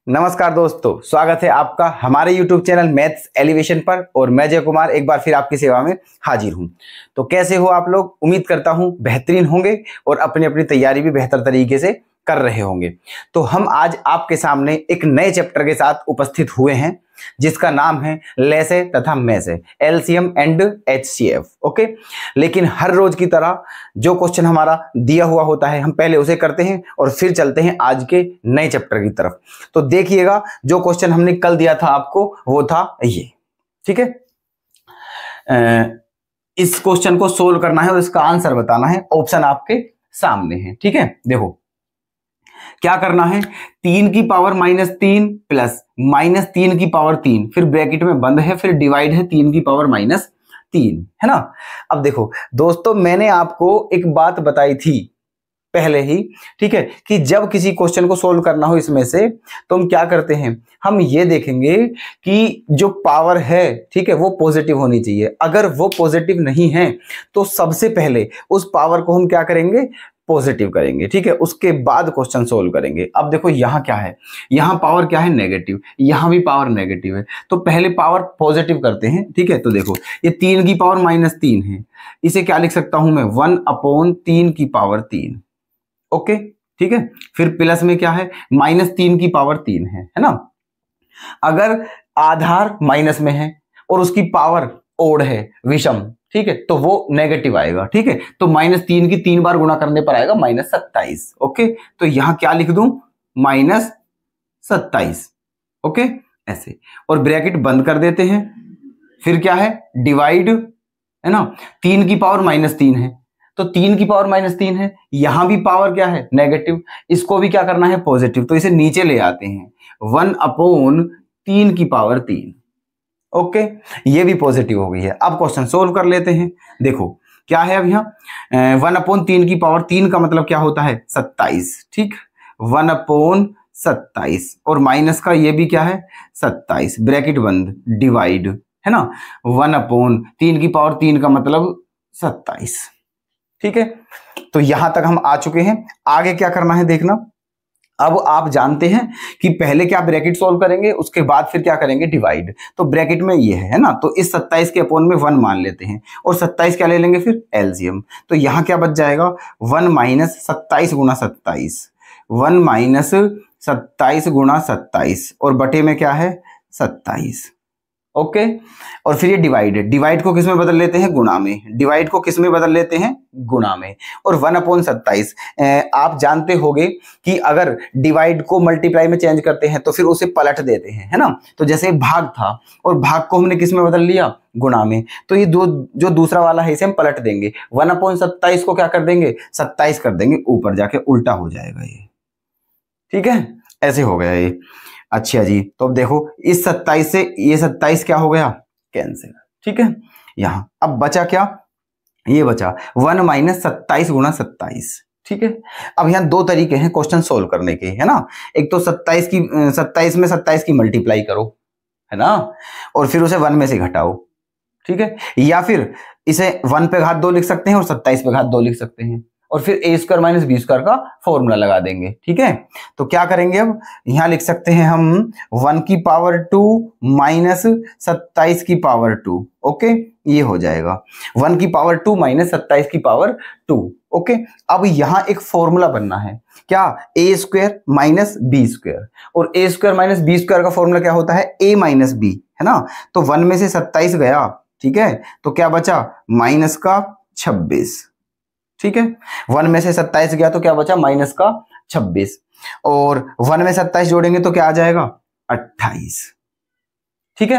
नमस्कार दोस्तों, स्वागत है आपका हमारे YouTube चैनल मैथ्स एलिवेशन पर। और मैं जय कुमार एक बार फिर आपकी सेवा में हाजिर हूं। तो कैसे हो आप लोग? उम्मीद करता हूं बेहतरीन होंगे और अपनी अपनी तैयारी भी बेहतर तरीके से कर रहे होंगे। तो हम आज आपके सामने एक नए चैप्टर के साथ उपस्थित हुए हैं जिसका नाम है लेसे तथा मैसे, एलसीएम एंड एचसीएफ। ओके, लेकिन हर रोज की तरह जो क्वेश्चन हमारा दिया हुआ होता है हम पहले उसे करते हैं और फिर चलते हैं आज के नए चैप्टर की तरफ। तो देखिएगा, जो क्वेश्चन हमने कल दिया था आपको वो था ये। ठीक है, इस क्वेश्चन को सोल्व करना है और इसका आंसर बताना है। ऑप्शन आपके सामने है। ठीक है, देखो क्या करना है। 3 की पावर -3 प्लस -3 की पावर 3, फिर ब्रैकेट में बंद है, फिर डिवाइड है 3 की पावर -3, है ना। अब देखो दोस्तों, मैंने आपको एक बात बताई थी पहले ही, ठीक है, कि जब किसी क्वेश्चन को सोल्व करना हो इसमें से तो हम क्या करते हैं, हम ये देखेंगे कि जो पावर है, ठीक है, वो पॉजिटिव होनी चाहिए। अगर वो पॉजिटिव नहीं है तो सबसे पहले उस पावर को हम क्या करेंगे, पॉजिटिव करेंगे। ठीक है, उसके बाद क्वेश्चन सोल्व करेंगे। अब देखो यहाँ क्या है, यहाँ पावर क्या है, नेगेटिव, यहाँ भी पावर नेगेटिव है। तो पहले पावर पॉजिटिव करते हैं। ठीक है, तो देखो ये 3 की पावर -3 है, इसे क्या लिख सकता हूं मैं, 1/3 की पावर 3। ओके, ठीक है, फिर प्लस में क्या है, -3 की पावर 3 है ना। अगर आधार माइनस में है और उसकी पावर ओड है, विषम, ठीक है, तो वो नेगेटिव आएगा। ठीक है, तो -3 की 3 बार गुणा करने पर आएगा -27। ओके, तो यहां क्या लिख दूं, -27। ओके, ऐसे, और ब्रैकेट बंद कर देते हैं। फिर क्या है, डिवाइड, है ना। 3 की पावर -3 है तो 3 की पावर -3 है, यहां भी पावर क्या है, नेगेटिव, इसको भी क्या करना है, पॉजिटिव, तो इसे नीचे ले आते हैं, 1/3 की पावर 3। ओके, ये भी पॉजिटिव हो गई है। अब क्वेश्चन सोल्व कर लेते हैं। देखो क्या है, अब यहाँ 1/3 की पावर 3 का मतलब क्या होता है, 27। ठीक, 1/27 और माइनस का ये भी क्या है, 27, ब्रैकेट बंद, डिवाइड, है ना। 1/3 की पावर 3 का मतलब 27। ठीक है, तो यहां तक हम आ चुके हैं। आगे क्या करना है देखना। अब आप जानते हैं कि पहले क्या ब्रैकेट सॉल्व करेंगे, उसके बाद फिर क्या करेंगे, डिवाइड। तो ब्रैकेट में ये है ना, तो इस 27 के अपोन में 1 मान लेते हैं और 27 क्या ले लेंगे, फिर एलसीएम। तो यहां क्या बच जाएगा, 1 - 27 गुणा 27, 1 - 27 गुणा 27 और बटे में क्या है, 27। ओके, और फिर ये डिवाइड है, डिवाइड को किस में बदल लेते हैं, गुणा में, डिवाइड को किस में बदल लेते हैं, गुणा में। और 1/27 आप जानते होंगे कि अगर डिवाइड को मल्टीप्लाई में चेंज करते हैं तो फिर उसे पलट देते हैं, है ना। तो जैसे भाग था और भाग को हमने किस में बदल लिया, गुणा में, तो ये जो दूसरा वाला है इसे हम पलट देंगे, 1/27 को क्या कर देंगे, 27 कर देंगे, ऊपर जाके उल्टा हो जाएगा ये। ठीक है, ऐसे हो गया ये। अच्छा जी, तो अब देखो इस 27 से ये 27 क्या हो गया, कैंसिल। ठीक है, यहां अब बचा क्या, ये बचा 1 - 27 गुणा 27। ठीक है, अब यहाँ दो तरीके हैं क्वेश्चन सोल्व करने के, है ना। एक तो 27 में 27 की मल्टीप्लाई करो, है ना, और फिर उसे 1 में से घटाओ। ठीक है, या फिर इसे 1 पे घात 2 लिख सकते हैं और 27 पे घात 2 लिख सकते हैं, और फिर a² - b² का फॉर्मूला लगा देंगे। ठीक है, तो क्या करेंगे, अब यहां लिख सकते हैं हम 1 की पावर 2 माइनस 27 की पावर 2। ओके, ये हो जाएगा 1 की पावर 2 माइनस 27 की पावर 2। ओके, अब यहां एक फॉर्मूला बनना है, क्या, a² - b², और a² - b² का फॉर्मूला क्या होता है, a - b, है ना। तो 1 में से 27 गया, ठीक है, तो क्या बचा, माइनस का 26। ठीक है, 1 में से 27 गया तो क्या बचा, माइनस का 26, और 1 में 27 जोड़ेंगे तो क्या आ जाएगा, 28। ठीक है,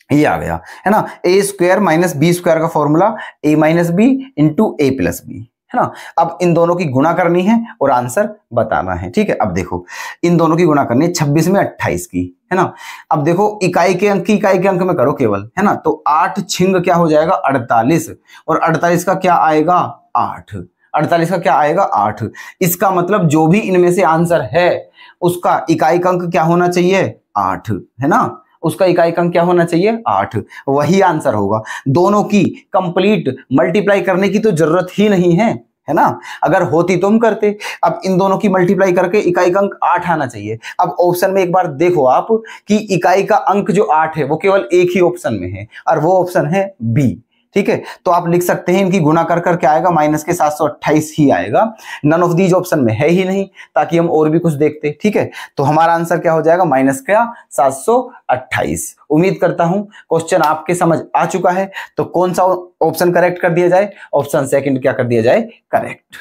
ये आ गया, है ना। a² - b² का formula a - b into a + b, है ना। अब इन दोनों की गुणा करनी है और आंसर बताना है। ठीक है, अब देखो इन दोनों की गुणा करनी है, 26 में 28 की, है ना। अब देखो इकाई के अंक में करो केवल, है ना, तो 8 छिंग क्या हो जाएगा, 48, और 48 का क्या आएगा, 8। 48 का क्या आएगा, 8। इसका मतलब जो भी इनमें से आंसर है उसका इकाई अंक क्या होना चाहिए, 8, है ना। उसका इकाई अंक क्या होना चाहिए, 8, वही आंसर होगा। दोनों की कंप्लीट मल्टीप्लाई करने की तो जरूरत ही नहीं है, है ना, अगर होती तो हम करते। अब इन दोनों की मल्टीप्लाई करके इकाई का अंक 8 आना चाहिए। अब ऑप्शन में एक बार देखो आप कि इकाई का अंक जो 8 है वो केवल एक ही ऑप्शन में है और वो ऑप्शन है बी। ठीक है, तो आप लिख सकते हैं इनकी गुणा कर कर क्या आएगा, माइनस के 728 ही आएगा। नन ऑफ दीज ऑप्शन में है ही नहीं, ताकि हम और भी कुछ देखते। ठीक है, तो हमारा आंसर क्या हो जाएगा, माइनस का 728। उम्मीद करता हूं क्वेश्चन आपके समझ आ चुका है। तो कौन सा ऑप्शन करेक्ट कर दिया जाए, ऑप्शन सेकंड क्या कर दिया जाए, करेक्ट।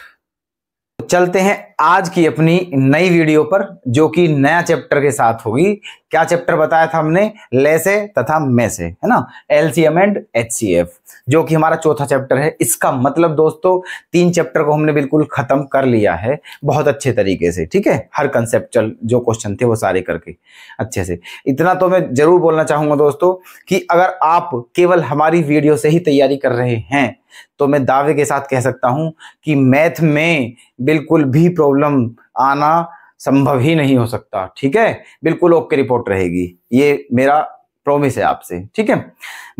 चलते हैं आज की अपनी नई वीडियो पर, जो कि नया चैप्टर के साथ होगी। क्या चैप्टर बताया था हमने, लेसे तथा मैसे, है ना, एलसीएम एंड एचसीएफ, जो कि हमारा चौथा चैप्टर है। इसका मतलब दोस्तों 3 चैप्टर को हमने बिल्कुल खत्म कर लिया है बहुत अच्छे तरीके से। ठीक है, हर कंसेप्चुअल जो क्वेश्चन थे वो सारे करके अच्छे से। इतना तो मैं जरूर बोलना चाहूंगा दोस्तों कि अगर आप केवल हमारी वीडियो से ही तैयारी कर रहे हैं तो मैं दावे के साथ कह सकता हूं कि मैथ में बिल्कुल भी प्रॉब्लम आना संभव ही नहीं हो सकता। ठीक है, बिल्कुल ओके रिपोर्ट रहेगी, ये मेरा प्रॉमिस है आपसे। ठीक है,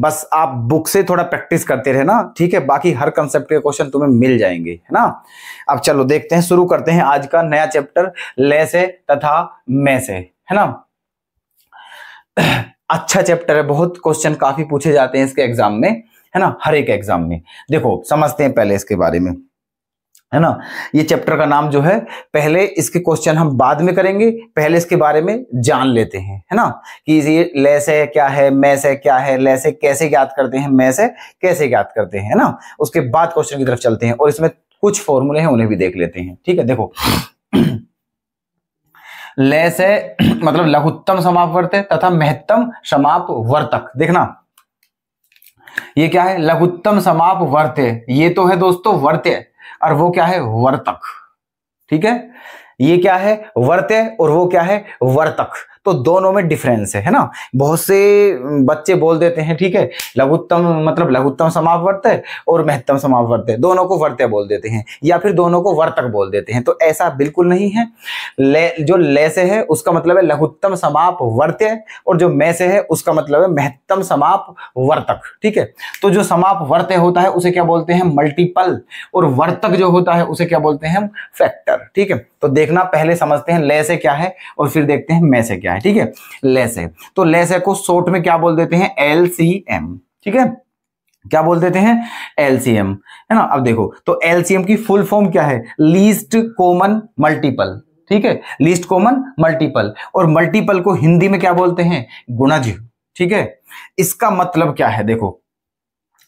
बस आप बुक से थोड़ा प्रैक्टिस करते रहना। ठीक है, बाकी हर कंसेप्ट के क्वेश्चन तुम्हें मिल जाएंगे, है ना। अब चलो देखते हैं, शुरू करते हैं आज का नया चैप्टर, लेसे तथा मैसे, है ना। अच्छा चैप्टर है, बहुत क्वेश्चन काफी पूछे जाते हैं इसके एग्जाम में, है ना, हर एक एग्जाम में। देखो समझते हैं पहले इसके बारे में, है ना। ये चैप्टर का नाम जो है, पहले इसके क्वेश्चन हम बाद में करेंगे, पहले इसके बारे में जान लेते हैं, है ना, कि ये लेसे क्या है, मैसे क्या है, लेसे कैसे ज्ञात करते हैं, मैसे कैसे ज्ञात करते हैं, है ना। उसके बाद क्वेश्चन की तरफ चलते हैं और इसमें कुछ फॉर्मूले हैं उन्हें भी देख लेते हैं। ठीक है, देखो लेसे मतलब लघुत्तम समापवर्त्य तथा महत्तम समापवर्तक। देखना ये क्या है, लघुत्तम समापवर्त्य, ये तो है दोस्तों वर्त्य, और वो क्या है, वर्तक। ठीक है, ये क्या है, वर्त्य, और वो क्या है, वर्तक। तो दोनों में डिफरेंस है ना। बहुत से बच्चे बोल देते हैं, ठीक है, लघुत्तम मतलब लघुत्तम समापवर्त्य और महत्तम समापवर्त्य, दोनों को वर्त्य बोल देते हैं, या फिर दोनों को वर्तक बोल देते हैं। तो ऐसा बिल्कुल नहीं है। जो ले से है उसका मतलब है लघुत्तम समापवर्त्य, और जो मैं से है उसका मतलब है महत्तम समापवर्तक। ठीक है, तो जो समापवर्त्य होता है उसे क्या बोलते हैं, मल्टीपल, और वर्तक जो होता है उसे क्या बोलते हैं हम, फैक्टर। ठीक है, तो देखना पहले समझते हैं ले से क्या है और फिर देखते हैं मैं से क्या है। ठीक है, लेसे, तो लेसे को शॉर्ट में क्या बोल देते हैं, एलसीएम। ठीक है, क्या बोल देते हैं, एलसीएम, है ना। अब देखो तो एलसीएम की फुल फॉर्म क्या है, लीस्ट कॉमन मल्टीपल। ठीक है, लीस्ट कॉमन मल्टीपल, और मल्टीपल को हिंदी में क्या बोलते हैं, गुणज। ठीक है, इसका मतलब क्या है, देखो,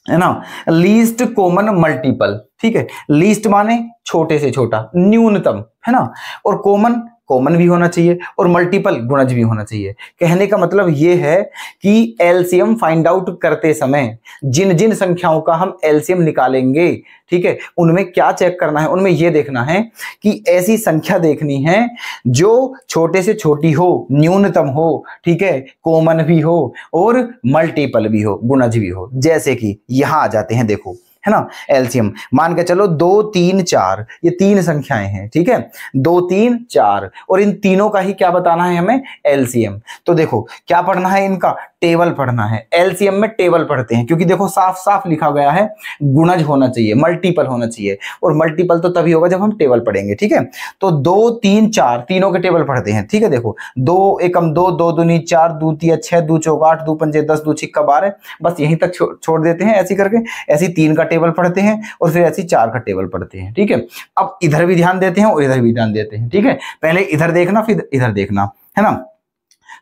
है ना, लीस्ट कॉमन मल्टीपल। ठीक है, लीस्ट माने छोटे से छोटा, न्यूनतम, है ना, और कॉमन, कॉमन भी होना चाहिए, और मल्टीपल गुणज भी होना चाहिए। कहने का मतलब यह है कि एलसीएम फाइंड आउट करते समय जिन जिन संख्याओं का हम एलसीएम निकालेंगे, ठीक है, उनमें क्या चेक करना है, उनमें यह देखना है कि ऐसी संख्या देखनी है जो छोटे से छोटी हो, न्यूनतम हो, ठीक है, कॉमन भी हो और मल्टीपल भी हो, गुणज भी हो। जैसे कि यहां आ जाते हैं, देखो, है ना, एलसीएम मान के चलो 2 3 4, ये 3 संख्याएं हैं। ठीक है, 2 3 4, और इन तीनों का ही क्या बताना है हमें, एलसीएम। तो देखो क्या पढ़ना है, इनका टेबल पढ़ना है। एलसीएम में टेबल पढ़ते हैं, क्योंकि देखो साफ साफ लिखा गया है गुणज होना चाहिए, मल्टीपल होना चाहिए, और मल्टीपल तो तभी होगा जब हम टेबल पढ़ेंगे। ठीक है, तो 2 3 4 तीनों के टेबल पढ़ते हैं। ठीक है, देखो 2 एकम 2, 2 दूनी 4, 2 तिया 6, 2 चौका 8, 2 पंजे 10, 2 छिक्का 12, बस यहीं तक छोड़ देते हैं। ऐसी करके ऐसी 3 का टेबल पढ़ते हैं और फिर ऐसी 4 का टेबल पढ़ते हैं। ठीक है, अब इधर भी ध्यान देते हैं और इधर भी ध्यान देते हैं। ठीक है, पहले इधर देखना फिर इधर देखना, है ना।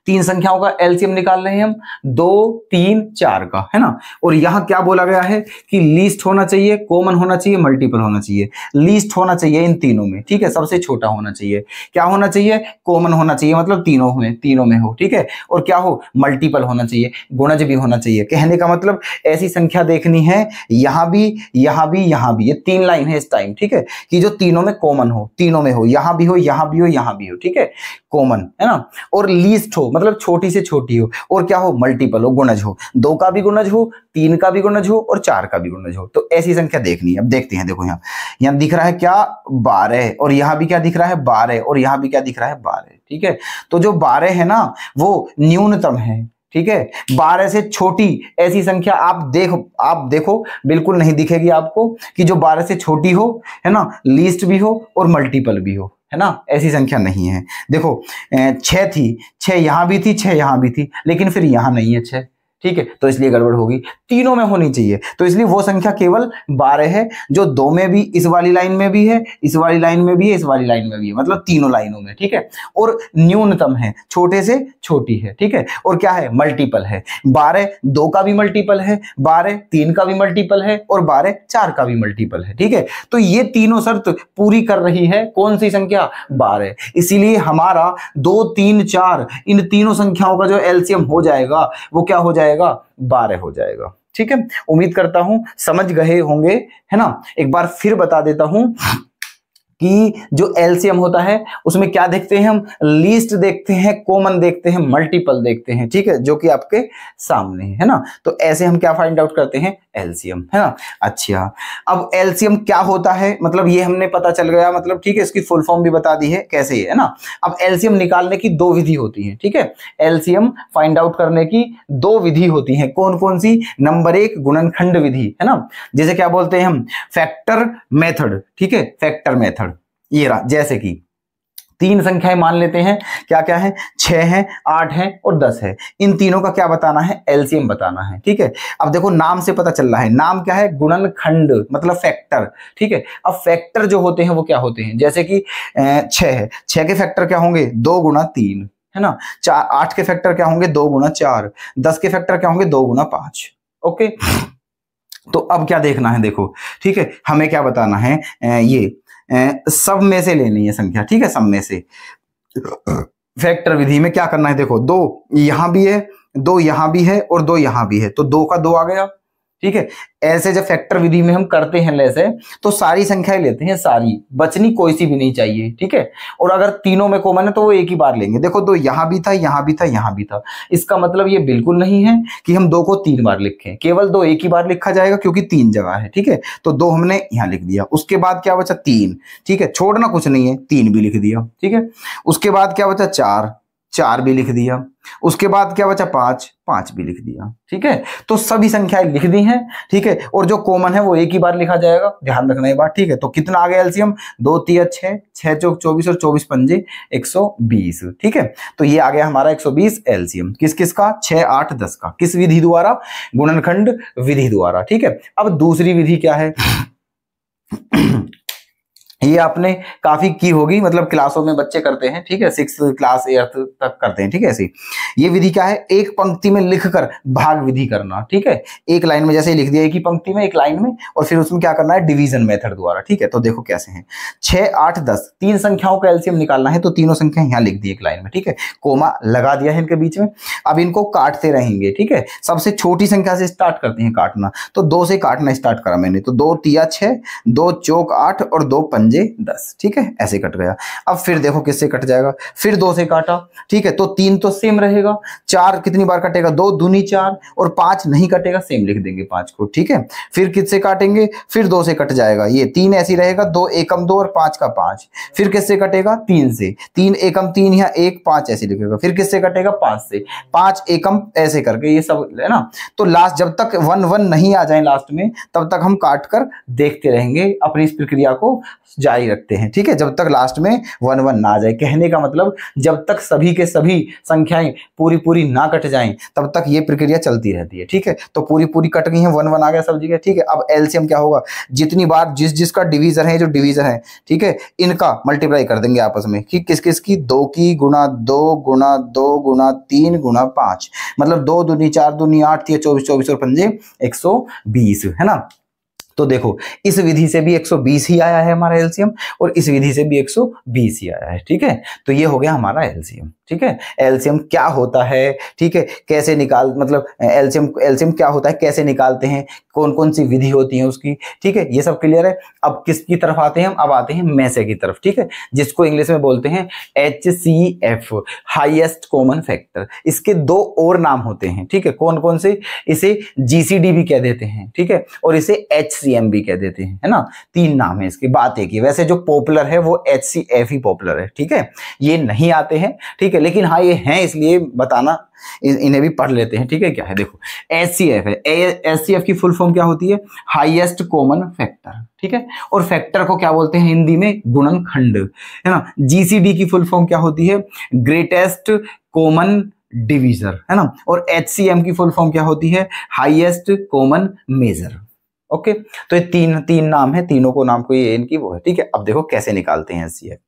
3 संख्याओं का एलसीएम निकाल रहे हैं हम, 2 3 4 का, है ना। और यहां क्या बोला गया है कि लीस्ट होना चाहिए, कॉमन होना चाहिए, मल्टीपल होना चाहिए। लीस्ट होना चाहिए इन तीनों में, ठीक है, सबसे छोटा होना चाहिए। क्या होना चाहिए, कॉमन होना चाहिए, मतलब तीनों में हो। ठीक है, और क्या हो, मल्टीपल होना चाहिए, गुणज भी होना चाहिए। कहने का मतलब ऐसी संख्या देखनी है, यहां भी, यहां भी, यहां भी, ये 3 लाइन है इस टाइम। ठीक है, कि जो तीनों में कॉमन हो, तीनों में हो, यहां भी हो, यहां भी हो, यहां भी हो। ठीक है, कॉमन, है ना, और लीस्ट हो मतलब छोटी से छोटी हो, और क्या हो, मल्टीपल हो, गुणज हो, 2 का भी गुणज हो, 3 का भी गुणज हो और 4 का भी गुणज हो। तो ऐसी संख्या देखनी है। अब देखते हैं, देखो यहाँ दिख रहा है क्या, 12, और यहां भी क्या दिख रहा है, 12, और यहां भी क्या दिख रहा है, 12। ठीक है, तो जो 12 है ना वो न्यूनतम है। ठीक है। 12 से छोटी ऐसी संख्या आप देखो बिल्कुल नहीं दिखेगी आपको कि जो 12 से छोटी हो, है ना, लीस्ट भी हो और मल्टीपल भी हो, है ना, ऐसी संख्या नहीं है। देखो 6 थी, 6 यहां भी थी, 6 यहां भी थी, लेकिन फिर यहां नहीं है 6, ठीक है, तो इसलिए गड़बड़ होगी, तीनों में होनी चाहिए, तो इसलिए वो संख्या केवल 12 है जो दो में भी, इस वाली लाइन में भी है, इस वाली लाइन में भी है, इस वाली लाइन में भी है, मतलब तीनों लाइनों में, ठीक है, और न्यूनतम है, छोटे से छोटी है, ठीक है, और क्या है, मल्टीपल है। 12 2 का भी मल्टीपल है, 12 3 का भी मल्टीपल है और 12 4 का भी मल्टीपल है, ठीक है, तो ये तीनों शर्त पूरी कर रही है कौन सी संख्या, 12, इसीलिए हमारा 2 3 4 इन तीनों संख्याओं का जो एलसीएम हो जाएगा वो क्या हो जाएगा, 12 हो जाएगा, ठीक है। उम्मीद करता हूं समझ गए होंगे, है ना। एक बार फिर बता देता हूं कि जो एलसीएम होता है उसमें क्या देखते हैं हम, लीस्ट देखते हैं, कॉमन देखते हैं, मल्टीपल देखते हैं, ठीक है, जो कि आपके सामने है ना। तो ऐसे हम क्या फाइंड आउट करते हैं, एलसीएम, है ना। अच्छा, अब एलसीएम क्या होता है, मतलब ये हमने पता चल गया, मतलब ठीक है, इसकी फुल फॉर्म भी बता दी है कैसे है ना। अब एलसीएम निकालने की 2 विधि होती है, ठीक है, एलसीएम फाइंड आउट करने की 2 विधि होती है, कौन कौन सी, नंबर 1 गुणनखंड विधि, है ना, जैसे क्या बोलते हैं हम, फैक्टर मेथड, ठीक है, फैक्टर मेथड, ये रहा, जैसे कि 3 संख्याएं मान लेते हैं, क्या क्या है, 6 है, 8 है और 10 है, इन तीनों का क्या बताना है, एलसीएम बताना है, ठीक है। अब देखो नाम से पता चल रहा है, नाम क्या है, गुणनखंड मतलब फैक्टर, ठीक है। अब फैक्टर जो होते हैं वो क्या होते हैं, जैसे कि 6 है, 6 के फैक्टर क्या होंगे, 2 गुणा 3, है ना, 8 के फैक्टर क्या होंगे, 2 गुणा 4, 10 के फैक्टर क्या होंगे, 2 गुणा 5, ओके। तो अब क्या देखना है, देखो, ठीक है, हमें क्या बताना है, ये सब में से लेनी है संख्या, ठीक है, सब में से। फैक्टर विधि में क्या करना है, देखो 2 यहां भी है, 2 यहां भी है और 2 यहां भी है, तो 2 का 2 आ गया, ठीक है। ऐसे जब फैक्टर विधि में हम करते हैं ऐसे, तो सारी संख्याएं लेते हैं, सारी, बचनी कोई सी भी नहीं चाहिए, ठीक है। और अगर तीनों में कॉमन है तो वो एक ही बार लेंगे, देखो 2 यहां भी था, यहां भी था, यहां भी था, इसका मतलब ये बिल्कुल नहीं है कि हम 2 को 3 बार लिखें, केवल 2 एक ही बार लिखा जाएगा क्योंकि 3 जगह है, ठीक है। तो 2 हमने यहां लिख दिया, उसके बाद क्या बचा, 3, ठीक है, छोड़ना कुछ नहीं है, 3 भी लिख दिया, ठीक है। उसके बाद क्या बचा, 4 भी लिख दिया, उसके बाद क्या बचा, 5 भी लिख दिया, ठीक है। तो सभी संख्याएं लिख दी हैं, ठीक है, और जो कॉमन है वो एक ही बार लिखा जाएगा, ध्यान रखना ये बात, ठीक है। तो कितना आ गया एलसीएम, 2 3 6, 6 चौक 24 और 24 पंजे 120, ठीक है। तो ये आ गया हमारा 120 एलसीएम, किस किस का, 6 8 10 का, किस विधि द्वारा, गुणनखंड विधि द्वारा, ठीक है। अब दूसरी विधि क्या है, ये आपने काफी की होगी, मतलब क्लासों में बच्चे करते हैं, ठीक है, 6th क्लास 8th तक करते हैं, ठीक है। ऐसी ये विधि क्या है, एक पंक्ति में लिखकर भाग विधि करना, ठीक है, एक लाइन में जैसे ही लिख दिया, एक ही पंक्ति में, एक लाइन में, और फिर उसमें क्या करना है, डिवीजन मेथड द्वारा, ठीक है। तो देखो कैसे हैं, 6 8 10 3 संख्याओं का एलसीएम निकालना है, तो तीनों संख्या यहाँ लिख दी एक लाइन में, ठीक है, कोमा लगा दिया है इनके बीच में। अब इनको काटते रहेंगे, ठीक है, सबसे छोटी संख्या से स्टार्ट करते हैं काटना, तो 2 से काटना स्टार्ट करा मैंने, तो 2 3 6, 2 चौक 8 और 2 पंजे 10, ठीक है, ऐसे कट गया। अब फिर देखो किससे कट जाएगा, फिर 2 से काटा, ठीक है, तो 3 तो सेम रहेगा, 4 कितनी बार कटेगा, 2 दूनी 4, और 5 नहीं कटेगा, सेम लिख देंगे 5 को, ठीक है। फिर किससे काटेंगे, फिर 2 से कट जाएगा, ये 3 ऐसी रहेगा, 2 एकम 2 और 5 का 5, फिर किससे कटेगा, 3 से, 3 एकम 3 यहाँ 1 5 ऐसे लिखेगा, फिर किससे कटेगा, 5 से, 5 एकम ऐसे करके, ये सब है ना। तो लास्ट जब तक 1 1 नहीं आ जाए लास्ट में, तब तक हम काट कर देखते रहेंगे, अपनी इस प्रक्रिया को जारी रखते हैं, ठीक है, जब तक लास्ट में 1 1 ना आ जाए। कहने का मतलब जब तक सभी के सभी संख्याएं पूरी पूरी ना कट जाएं, तब तक ये प्रक्रिया चलती रहती है, ठीक है। तो पूरी पूरी कट गई है, 1 1 आ गया सब जगह, ठीक है। अब एलसीएम क्या होगा, जितनी बार जिसका डिवीजन है, जो डिवीजन है, ठीक है, इनका मल्टीप्लाई कर देंगे आपस में, कि किस किस की, 2 की गुणा 2 गुणा 2 गुणा 3 गुणा 5, मतलब 2 दूनी 4 दूनी 8 3 24 24 और पंजे 120, है ना। तो देखो इस विधि से भी 120 ही आया है हमारा एलसीएम, और इस विधि से भी 120 ही आया है, ठीक है। तो ये हो गया हमारा एलसीएम, ठीक है। एलसीएम क्या होता है, ठीक है, कैसे निकाल, मतलब एलसीएम क्या होता है, कैसे निकालते हैं, कौन कौन सी विधि होती है उसकी, ठीक है, ये सब क्लियर है। अब किसकी तरफ आते हैं हम, अब आते हैं मैसे की तरफ, ठीक है, जिसको इंग्लिश में बोलते हैं HCF, हाईएस्ट कॉमन फैक्टर। इसके 2 और नाम होते हैं, ठीक है, कौन कौन से, इसे GCD भी कह देते हैं, ठीक है, और इसे HCM भी कह देते हैं, है ना। 3 नाम है इसकी, बात एक ही, वैसे जो पॉपुलर है वो HCF ही पॉपुलर है, ठीक है, ये नहीं आते हैं, ठीक है। ठीक है, लेकिन हाँ ये हैं इसलिए बताना, इन्हें भी पढ़ लेते हैं, ठीक है। क्या है देखो, HCF है, HCF की फुल फॉर्म क्या होती है, हाईएस्ट कॉमन फैक्टर, ठीक है। और फैक्टर को क्या बोलते हैं हिंदी में, गुणनखंड, है ना। GCD की फुल फॉर्म क्या होती है, ग्रेटेस्ट कॉमन डिवीजर, है ना। और HCM की फुल फॉर्म क्या होती है, हाईएस्ट कॉमन मेजर। ओके, तो ये तीन नाम है, तीनों को नाम को ये इनकी वो है, ठीक है। अब देखो कैसे निकालते हैं HCF।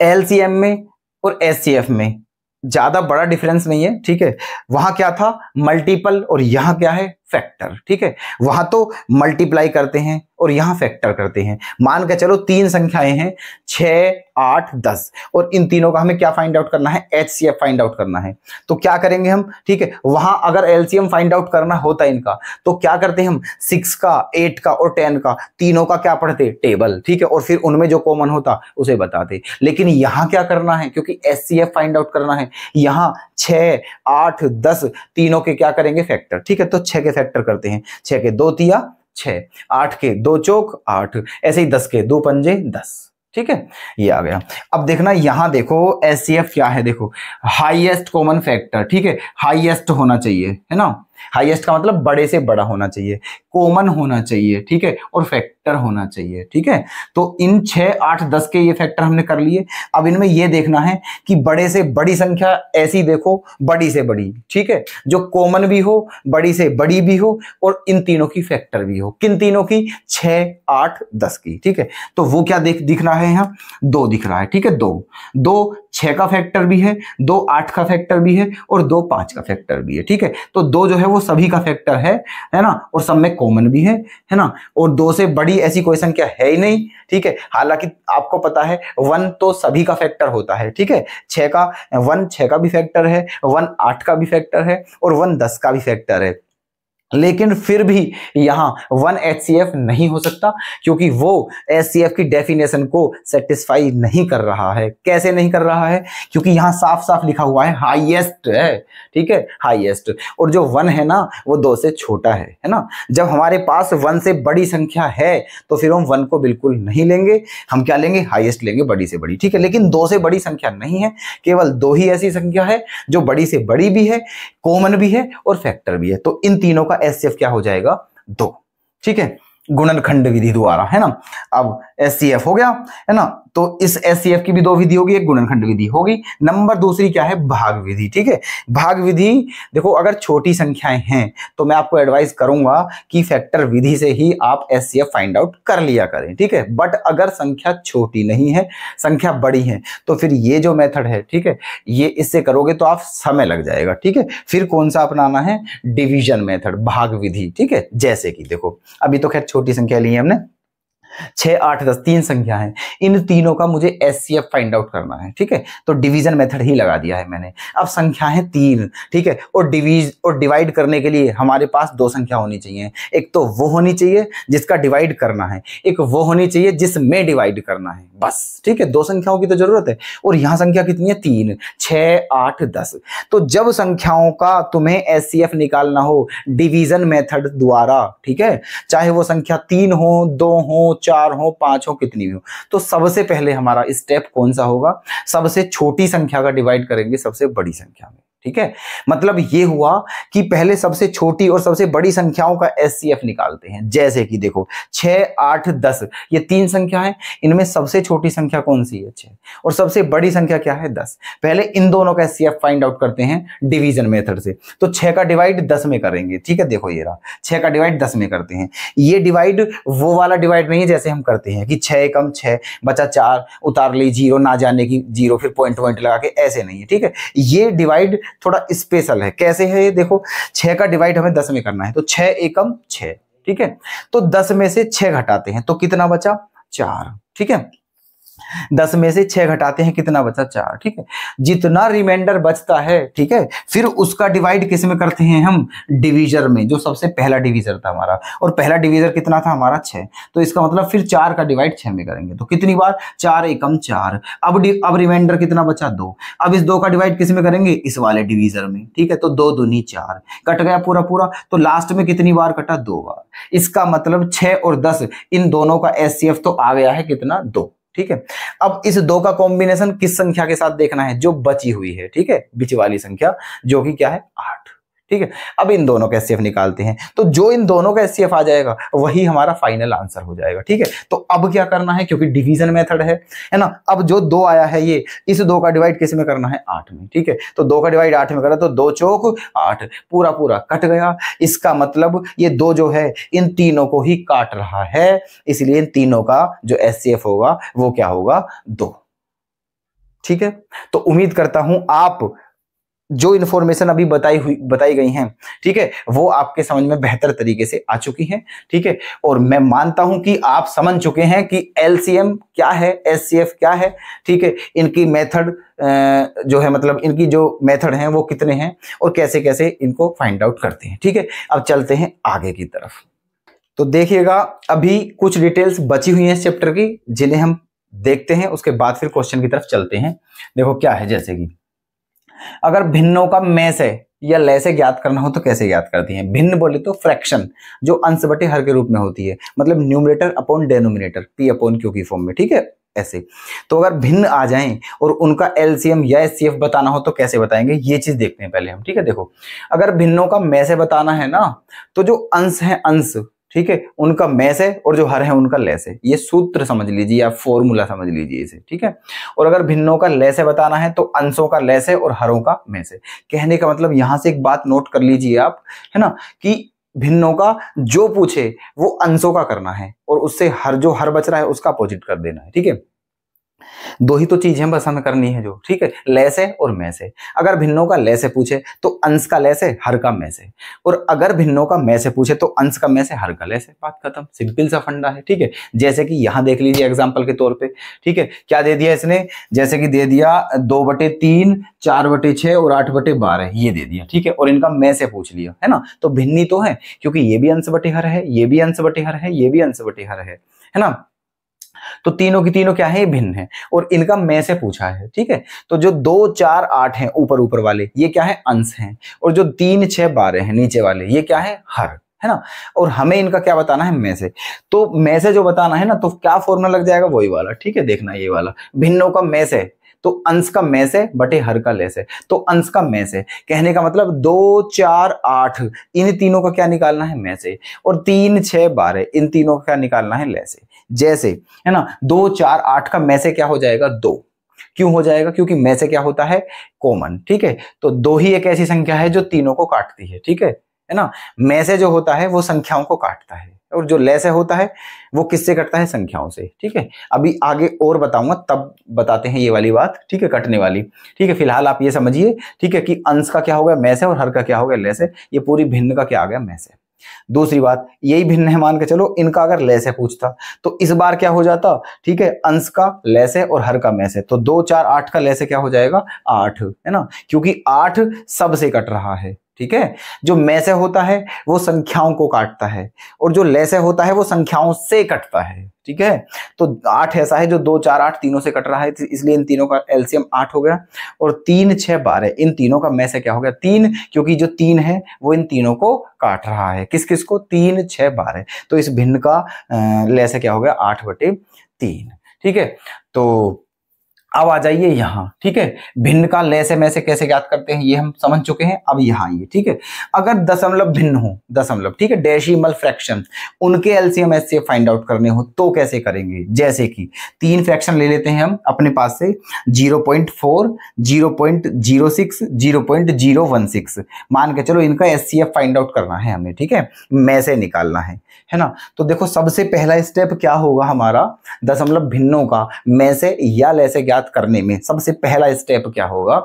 LCM में और HCF में ज्यादा बड़ा डिफरेंस नहीं है, ठीक है। वहां क्या था, मल्टीपल, और यहां क्या है, फैक्टर, ठीक है। वहां तो मल्टीप्लाई करते हैं और यहां फैक्टर करते हैं। मान के चलो तीन संख्याएं हैं 6, 8, 10, और इन तीनों का हमें क्या फाइंड आउट करना है, HCF फाइंड आउट करना है। तो क्या करेंगे हम, ठीक है। वहां अगर LCM फाइंड आउट करना होता इनका तो क्या करते हम, 6 का, 8 का और 10 का, तीनों का क्या पढ़ते, टेबल, ठीक है। और फिर उनमें जो कॉमन होता उसे बताते। लेकिन यहां क्या करना है, क्योंकि HCF फाइंड आउट करना है, यहां 6, 8, 10 तीनों के क्या करेंगे, फैक्टर, ठीक है। तो 6 के फैक्टर करते हैं, 6 के 2 तिया 6, 8 के 2 चौक 8, ऐसे ही 10 के 2 पंजे 10, ठीक है। ये आ गया। अब देखना यहां देखो HCF क्या है, देखो हाईएस्ट कॉमन फैक्टर, ठीक है। हाईएस्ट होना चाहिए, है ना। हाईएस्ट का मतलब बड़े से बड़ा होना चाहिए, कॉमन होना चाहिए, ठीक है, और फैक्टर होना चाहिए, ठीक है। तो इन 6, 8, 10 के ये फैक्टर हमने कर लिए। अब इनमें ये देखना है कि बड़े से बड़ी संख्या ऐसी देखो, बड़ी से बड़ी, ठीक है, जो कॉमन भी हो, बड़ी से बड़ी भी हो, और इन तीनों की फैक्टर भी हो। किन तीनों की, 6, 8, 10 की, ठीक है। तो वो क्या दिख रहा है यहाँ, 2 दिख रहा है, ठीक है। 2 6 का फैक्टर भी है, 2 8 का फैक्टर भी है, और 2 5 का फैक्टर भी है, ठीक है। तो 2 जो है वो सभी का फैक्टर है ना, और सब में कॉमन भी है ना। और 2 से बड़ी ऐसी कोई संख्या है ही नहीं, ठीक है। हालांकि आपको पता है 1 तो सभी का फैक्टर होता है, ठीक है। 1 6 का भी फैक्टर है, 1 8 का भी फैक्टर है, और 1 10 का भी फैक्टर है। लेकिन फिर भी यहां 1 HCF नहीं हो सकता, क्योंकि वो HCF की डेफिनेशन को सेटिस्फाई नहीं कर रहा है। कैसे नहीं कर रहा है, क्योंकि यहां साफ साफ लिखा हुआ है हाईएस्ट है, ठीक है, हाईएस्ट। और जो 1 है ना वो 2 से छोटा है ना। जब हमारे पास 1 से बड़ी संख्या है तो फिर हम 1 को बिल्कुल नहीं लेंगे, हम क्या लेंगे, हाईएस्ट लेंगे, बड़ी से बड़ी, ठीक है। लेकिन 2 से बड़ी संख्या नहीं है, केवल 2 ही ऐसी संख्या है जो बड़ी से बड़ी भी है, कॉमन भी है, और फैक्टर भी है। तो इन तीनों का HCF क्या हो जाएगा, 2, ठीक है, गुणनखंड विधि द्वारा, है ना। अब HCF हो गया, है ना। तो इस HCF की भी 2 विधि होगी, एक गुणनखंड विधि होगी। नंबर दूसरी क्या है, भाग विधि, ठीक है। भाग विधि देखो, अगर छोटी संख्याएं हैं तो मैं आपको एडवाइस करूंगा कि फैक्टर विधि से ही आप HCF फाइंड आउट कर लिया करें, ठीक है। बट अगर संख्या छोटी नहीं है, संख्या बड़ी है, तो फिर ये जो मेथड है, ठीक है, ये इससे करोगे तो आप समय लग जाएगा, ठीक है। फिर कौन सा अपनाना है, डिवीजन मेथड, भाग विधि, ठीक है। जैसे कि देखो अभी तो खैर छोटी संख्या ली है हमने, 6, 8, 10 तीन संख्या है, इन तीनों का मुझे HCF फाइंड आउट करना है, ठीक है। तो डिवीजन मेथड ही लगा दिया है मैंने। अब संख्या है 3, ठीक है, और डिवाइड करने के लिए हमारे पास 2 संख्या होनी चाहिए। एक तो वो होनी चाहिए जिसका डिवाइड करना है, एक वो होनी चाहिए जिसमें डिवाइड करना है, बस, ठीक है। 2 संख्याओं की तो जरूरत है। और यहां संख्या कितनी है, 3, 6, 8, 10। तो जब संख्याओं का तुम्हें HCF निकालना हो डिवीजन मेथड द्वारा, ठीक है, चाहे वो संख्या 3 हो, 2 हो, 4 हो, 5 हो, कितनी भी हो, तो सबसे पहले हमारा स्टेप कौन सा होगा, सबसे छोटी संख्या का डिवाइड करेंगे सबसे बड़ी संख्या में, ठीक है। मतलब ये हुआ कि पहले सबसे छोटी और सबसे बड़ी संख्याओं का HCF निकालते हैं। जैसे कि देखो 6, 8, 10 ये 3 संख्या है, इनमें सबसे छोटी संख्या कौन सी है, 6, और सबसे बड़ी संख्या क्या है, 10। पहले इन दोनों का HCF फाइंड आउट करते हैं डिवीजन मेथड से। तो 6 का डिवाइड 10 में करेंगे, ठीक है। देखो ये रहा, 6 का डिवाइड 10 में करते हैं। ये डिवाइड वो वाला डिवाइड नहीं है जैसे हम करते हैं कि 6 कम 6 बचा 4, उतार ली 0, ना जाने की 0, फिर पॉइंट लगा के, ऐसे नहीं है, ठीक है। ये डिवाइड थोड़ा स्पेशल है। कैसे है ये देखो, 6 का डिवाइड हमें 10 में करना है, तो 6 एकम 6, ठीक है। तो 10 में से 6 घटाते हैं तो कितना बचा, 4, ठीक है। 10 में से 6 घटाते हैं, कितना बचा, 4, ठीक है। जितना रिमाइंडर बचता है, ठीक है, फिर उसका डिवाइड किस में करते हैं हम, डिवीजर में, जो सबसे पहला डिवीजर था हमारा। और पहला डिवीजर कितना था हमारा, 6। तो इसका मतलब फिर 4 का डिवाइड 6 में करेंगे, तो कितनी बार, 4 एकम 4। अब रिमाइंडर कितना बचा, 2। अब इस 2 का डिवाइड किस में करेंगे, इस वाले डिवीजर में, ठीक है। तो 2 दूनी 4, कट गया पूरा पूरा। तो लास्ट में कितनी बार कटा, 2 बार। इसका मतलब 6 और 10 इन दोनों का HCF तो आ गया है कितना, 2, ठीक है। अब इस 2 का कॉम्बिनेशन किस संख्या के साथ देखना है, जो बची हुई है, ठीक है, बीच वाली संख्या जो कि क्या है 8, ठीक है। अब इन दोनों का एचसीएफ निकालते हैं, तो जो इन दोनों का एचसीएफ आ जाएगा वही हमारा फाइनल आंसर हो जाएगा, ठीक है। तो अब क्या करना है, क्योंकि डिवीजन मेथड है ना। अब जो 2 आया है ये, इस 2 का डिवाइड किस में करना है 8 में, ठीक है। तो 2 का डिवाइड 8 में करा तो 2 चौक 8, पूरा पूरा कट गया। इसका मतलब ये 2 जो है इन तीनों को ही काट रहा है, इसलिए इन तीनों का जो एचसीएफ होगा वो क्या होगा 2, ठीक है। तो उम्मीद करता हूं आप जो इन्फॉर्मेशन अभी बताई गई हैं, ठीक है, वो आपके समझ में बेहतर तरीके से आ चुकी हैं, ठीक है। और मैं मानता हूं कि आप समझ चुके हैं कि एलसीएम क्या है, एचसीएफ क्या है, ठीक है, इनकी मेथड जो है, मतलब इनकी जो मेथड हैं वो कितने हैं और कैसे कैसे इनको फाइंड आउट करते हैं, ठीक है। अब चलते हैं आगे की तरफ। तो देखिएगा अभी कुछ डिटेल्स बची हुई हैं इस चैप्टर की, जिन्हें हम देखते हैं, उसके बाद फिर क्वेश्चन की तरफ चलते हैं। देखो क्या है, जैसे कि अगर भिन्नों का में से या लय से ज्ञात करना हो तो कैसे ज्ञात करती हैं। भिन्न बोले तो फ्रैक्शन, जो अंश बटे हर के रूप में होती है, मतलब numerator upon denominator, P upon Q की फॉर्म में, ठीक है, ऐसे। तो अगर भिन्न आ जाएं और उनका एलसीएम या एचसीएफ बताना हो तो कैसे बताएंगे, ये चीज देखते हैं पहले हम, ठीक है। देखो अगर भिन्नों का में से बताना है ना, तो जो अंश है अंश, ठीक है, उनका में से, और जो हर है उनका लय से, ये सूत्र समझ लीजिए या फॉर्मूला समझ लीजिए इसे, ठीक है। और अगर भिन्नों का लय से बताना है तो अंशों का लय से और हरों का में से। कहने का मतलब यहां से एक बात नोट कर लीजिए आप, है ना, कि भिन्नों का जो पूछे वो अंशों का करना है और उससे हर जो हर बच रहा है उसका अपोजिट कर देना है, ठीक है। 2 ही तो चीजें बस हमें करनी है जो, ठीक है, लय से और में से। अगर भिन्नों का लय से पूछे तो अंश का लय से, हर का में से, और अगर भिन्नों का में से पूछे तो अंश का में से, हर का लय से। बात खत्म, सिंपल सा फंडा है, ठीक है। जैसे कि यहां देख लीजिए एग्जांपल के तौर पे, ठीक है, क्या दे दिया इसने, जैसे कि दे दिया 2/3, 4/6 और 8/12, ये दे दिया, ठीक है, और इनका में से पूछ लिया, है ना। तो भिन्नी तो है, क्योंकि ये भी अंश बटे हर है, ये भी अंश बटे हर है, ये भी अंश बटे हर है ना। तो तीनों की तीनों क्या है, भिन्न है, और इनका में से पूछा है, ठीक है। तो जो 2, 4, 8 हैं ऊपर ऊपर वाले, ये क्या है, अंश हैं, और जो 3, 6, 12 हैं नीचे वाले, ये क्या है, हर, है ना। और हमें इनका क्या बताना है, में से। तो में से जो बताना है ना, तो क्या फॉर्मूला लग जाएगा, वही वाला, ठीक है। देखना ये वाला, भिन्नों का में से, तो अंश का में से बटे हर का लय से। तो अंश का में से, कहने का मतलब 2, 4, 8 इन तीनों का क्या निकालना है, में से, और 3, 6, 12 इन तीनों का क्या निकालना है, लय से। जैसे, है ना, 2, 4, 8 का में से क्या हो जाएगा, 2। क्यों हो जाएगा, क्योंकि में से क्या होता है, कॉमन, ठीक है। तो 2 ही एक ऐसी संख्या है जो तीनों को काटती है, ठीक है ना। में से जो होता है वो संख्याओं को काटता है, और जो लय से होता है वो किससे कटता है, संख्याओं से, ठीक है। अभी आगे और बताऊंगा तब बताते हैं ये वाली बात, ठीक है, कटने वाली, ठीक है। फिलहाल आप ये समझिए, ठीक है, कि अंश का क्या हो गया, में से, और हर का क्या हो गया, लय से। ये पूरी भिन्न का क्या आ गया, में से। दूसरी बात, यही भिन्न है मान के चलो, इनका अगर लय से पूछता तो इस बार क्या हो जाता, ठीक है, अंश का लय से और हर का में से। तो 2, 4, 8 का लय से क्या हो जाएगा, 8, है ना, क्योंकि 8 सब से कट रहा है, ठीक है। जो में से होता है वो संख्याओं को काटता है, और जो लय से होता है वो संख्याओं से कटता है, ठीक है। तो 8 ऐसा है जो 2, 4, 8 तीनों से कट रहा है, इसलिए इन तीनों का एलसीएम 8 हो गया। और 3, 6, 12 इन तीनों का में से क्या हो गया, 3, क्योंकि जो 3 है वो इन तीनों को काट रहा है, किस किस को, 3, 6, 12। तो इस भिन्न का लय से क्या हो गया, 8/3, ठीक है। तो अब आ जाइए यहाँ, ठीक है, भिन्न का लय से में से कैसे ज्ञात करते हैं ये हम समझ चुके हैं। अब यहाँ आइए, ठीक है, अगर दशमलव भिन्न हो, दशमलव, ठीक है, डेसिमल फ्रैक्शन, उनके एलसीएम एचसीएफ फाइंड आउट करने हो तो कैसे करेंगे। जैसे कि 3 फ्रैक्शन ले लेते हैं हम अपने पास से, 0.4, 0.06, 0.016, मान के चलो इनका एचसीएफ फाइंड आउट करना है हमें, ठीक है, में से निकालना है ना। तो देखो सबसे पहला स्टेप क्या होगा हमारा, दशमलव भिन्नों का में से या लय से करने में सबसे पहला स्टेप क्या होगा,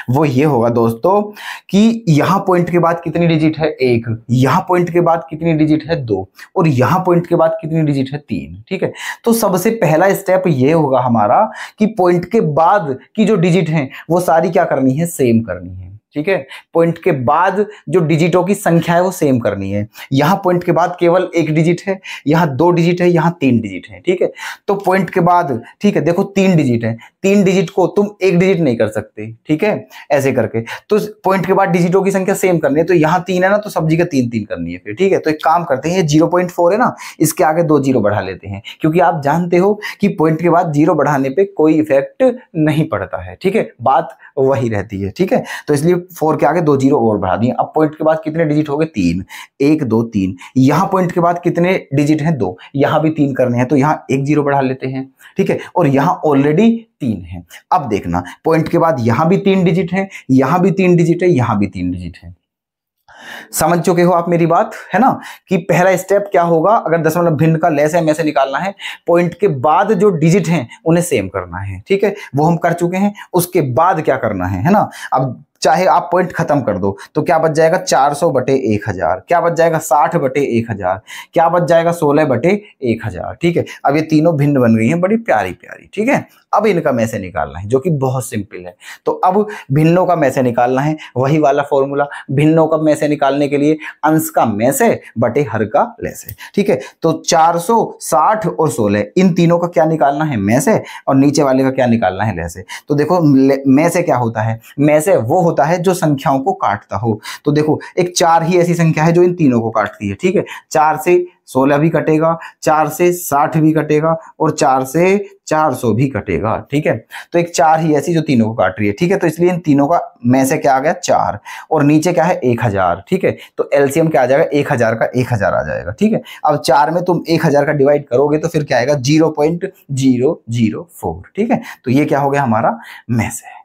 वो ये होगा दोस्तों कि यहां पॉइंट के बाद कितनी डिजिट है, 1, यहां पॉइंट के बाद कितनी डिजिट है, 2, और यहां पॉइंट के बाद कितनी डिजिट है, 3, ठीक है। तो सबसे पहला स्टेप ये होगा हमारा कि पॉइंट के बाद की जो डिजिट है वो सारी क्या करनी है, सेम करनी है, ठीक है। पॉइंट के बाद जो डिजिटों की संख्या है वो सेम करनी है। यहां पॉइंट के बाद केवल एक डिजिट है, यहां 2 डिजिट है, यहां 3 डिजिट है, ठीक है। तो पॉइंट के बाद, ठीक है, देखो 3 डिजिट है, 3 डिजिट को तुम एक डिजिट नहीं कर सकते, ठीक है, ऐसे करके। तो पॉइंट के बाद डिजिटों की संख्या सेम करनी है, तो यहां 3 है ना, तो सब जगह 3 3 करनी है फिर, ठीक है। तो एक काम करते हैं, ये 0.4 है ना, इसके आगे 2 जीरो बढ़ा लेते हैं, क्योंकि आप जानते हो कि पॉइंट के बाद जीरो बढ़ाने पे कोई इफेक्ट नहीं पड़ता है, ठीक है, बात वही रहती है, ठीक है। तो इसलिए 4 के आगे 2 जीरो और बढ़ा दिए। अब पॉइंट के बाद कितने डिजिट हो गए? 3, 1 2 3। यहां पॉइंट के बाद कितने डिजिट हैं? 2, यहां भी 3 करने हैं, तो यहां 1 जीरो बढ़ा लेते हैं, ठीक है। और यहां ऑलरेडी 3 है। अब देखना, पॉइंट के बाद यहां भी 3 डिजिट है, यहां भी 3 डिजिट है, यहां भी 3 डिजिट है। समझ चुके हो आप मेरी बात, है ना, कि पहला स्टेप क्या होगा, अगर दशमलव भिन्न का लेस है मैसे निकालना है, पॉइंट के बाद जो डिजिट हैं उन्हें सेम करना है, ठीक है, वो हम कर चुके हैं। उसके बाद क्या करना है ना, अब चाहे आप पॉइंट खत्म कर दो तो क्या बच जाएगा? 400 बटे 1000, क्या बच जाएगा? 60 बटे 1000, क्या बच जाएगा? 16 बटे 1000, ठीक है। अब ये तीनों भिन्न बन गई हैं, बड़ी प्यारी प्यारी, ठीक है। अब इनका में से निकालना है, जो कि बहुत सिंपल है। तो अब भिन्नों का में से निकालना है, वही वाला फॉर्मूला। भिन्नों का में से निकालने के लिए अंश का में से बटे हर का लेस है, ठीक है। तो 400, 60 और 16, इन तीनों का क्या निकालना है? में से, और नीचे वाले का क्या निकालना है? लेस है। तो देखो में से क्या होता है? में से वो होता है जो संख्याओं को काटता हो। तो देखो एक 4 ही ऐसी संख्या है जो इन तीनों को काटती है, ठीक है। 4 से 16 भी कटेगा, 4 से 60 भी कटेगा, और 4 से 400 भी कटेगा, ठीक है। तो एक 4 ही ऐसी जो तीनों को काट रही है, ठीक है। तो इसलिए इन तीनों का में से क्या आ गया? 4, और नीचे क्या है? 1000, ठीक है। तो एलसीएम क्या आ जाएगा? 1000 का 1000 आ जाएगा, ठीक है। अब 4 में तुम 1000 का डिवाइड करोगे तो फिर क्या आएगा? 0.004, ठीक है। तो ये क्या हो गया हमारा? में से।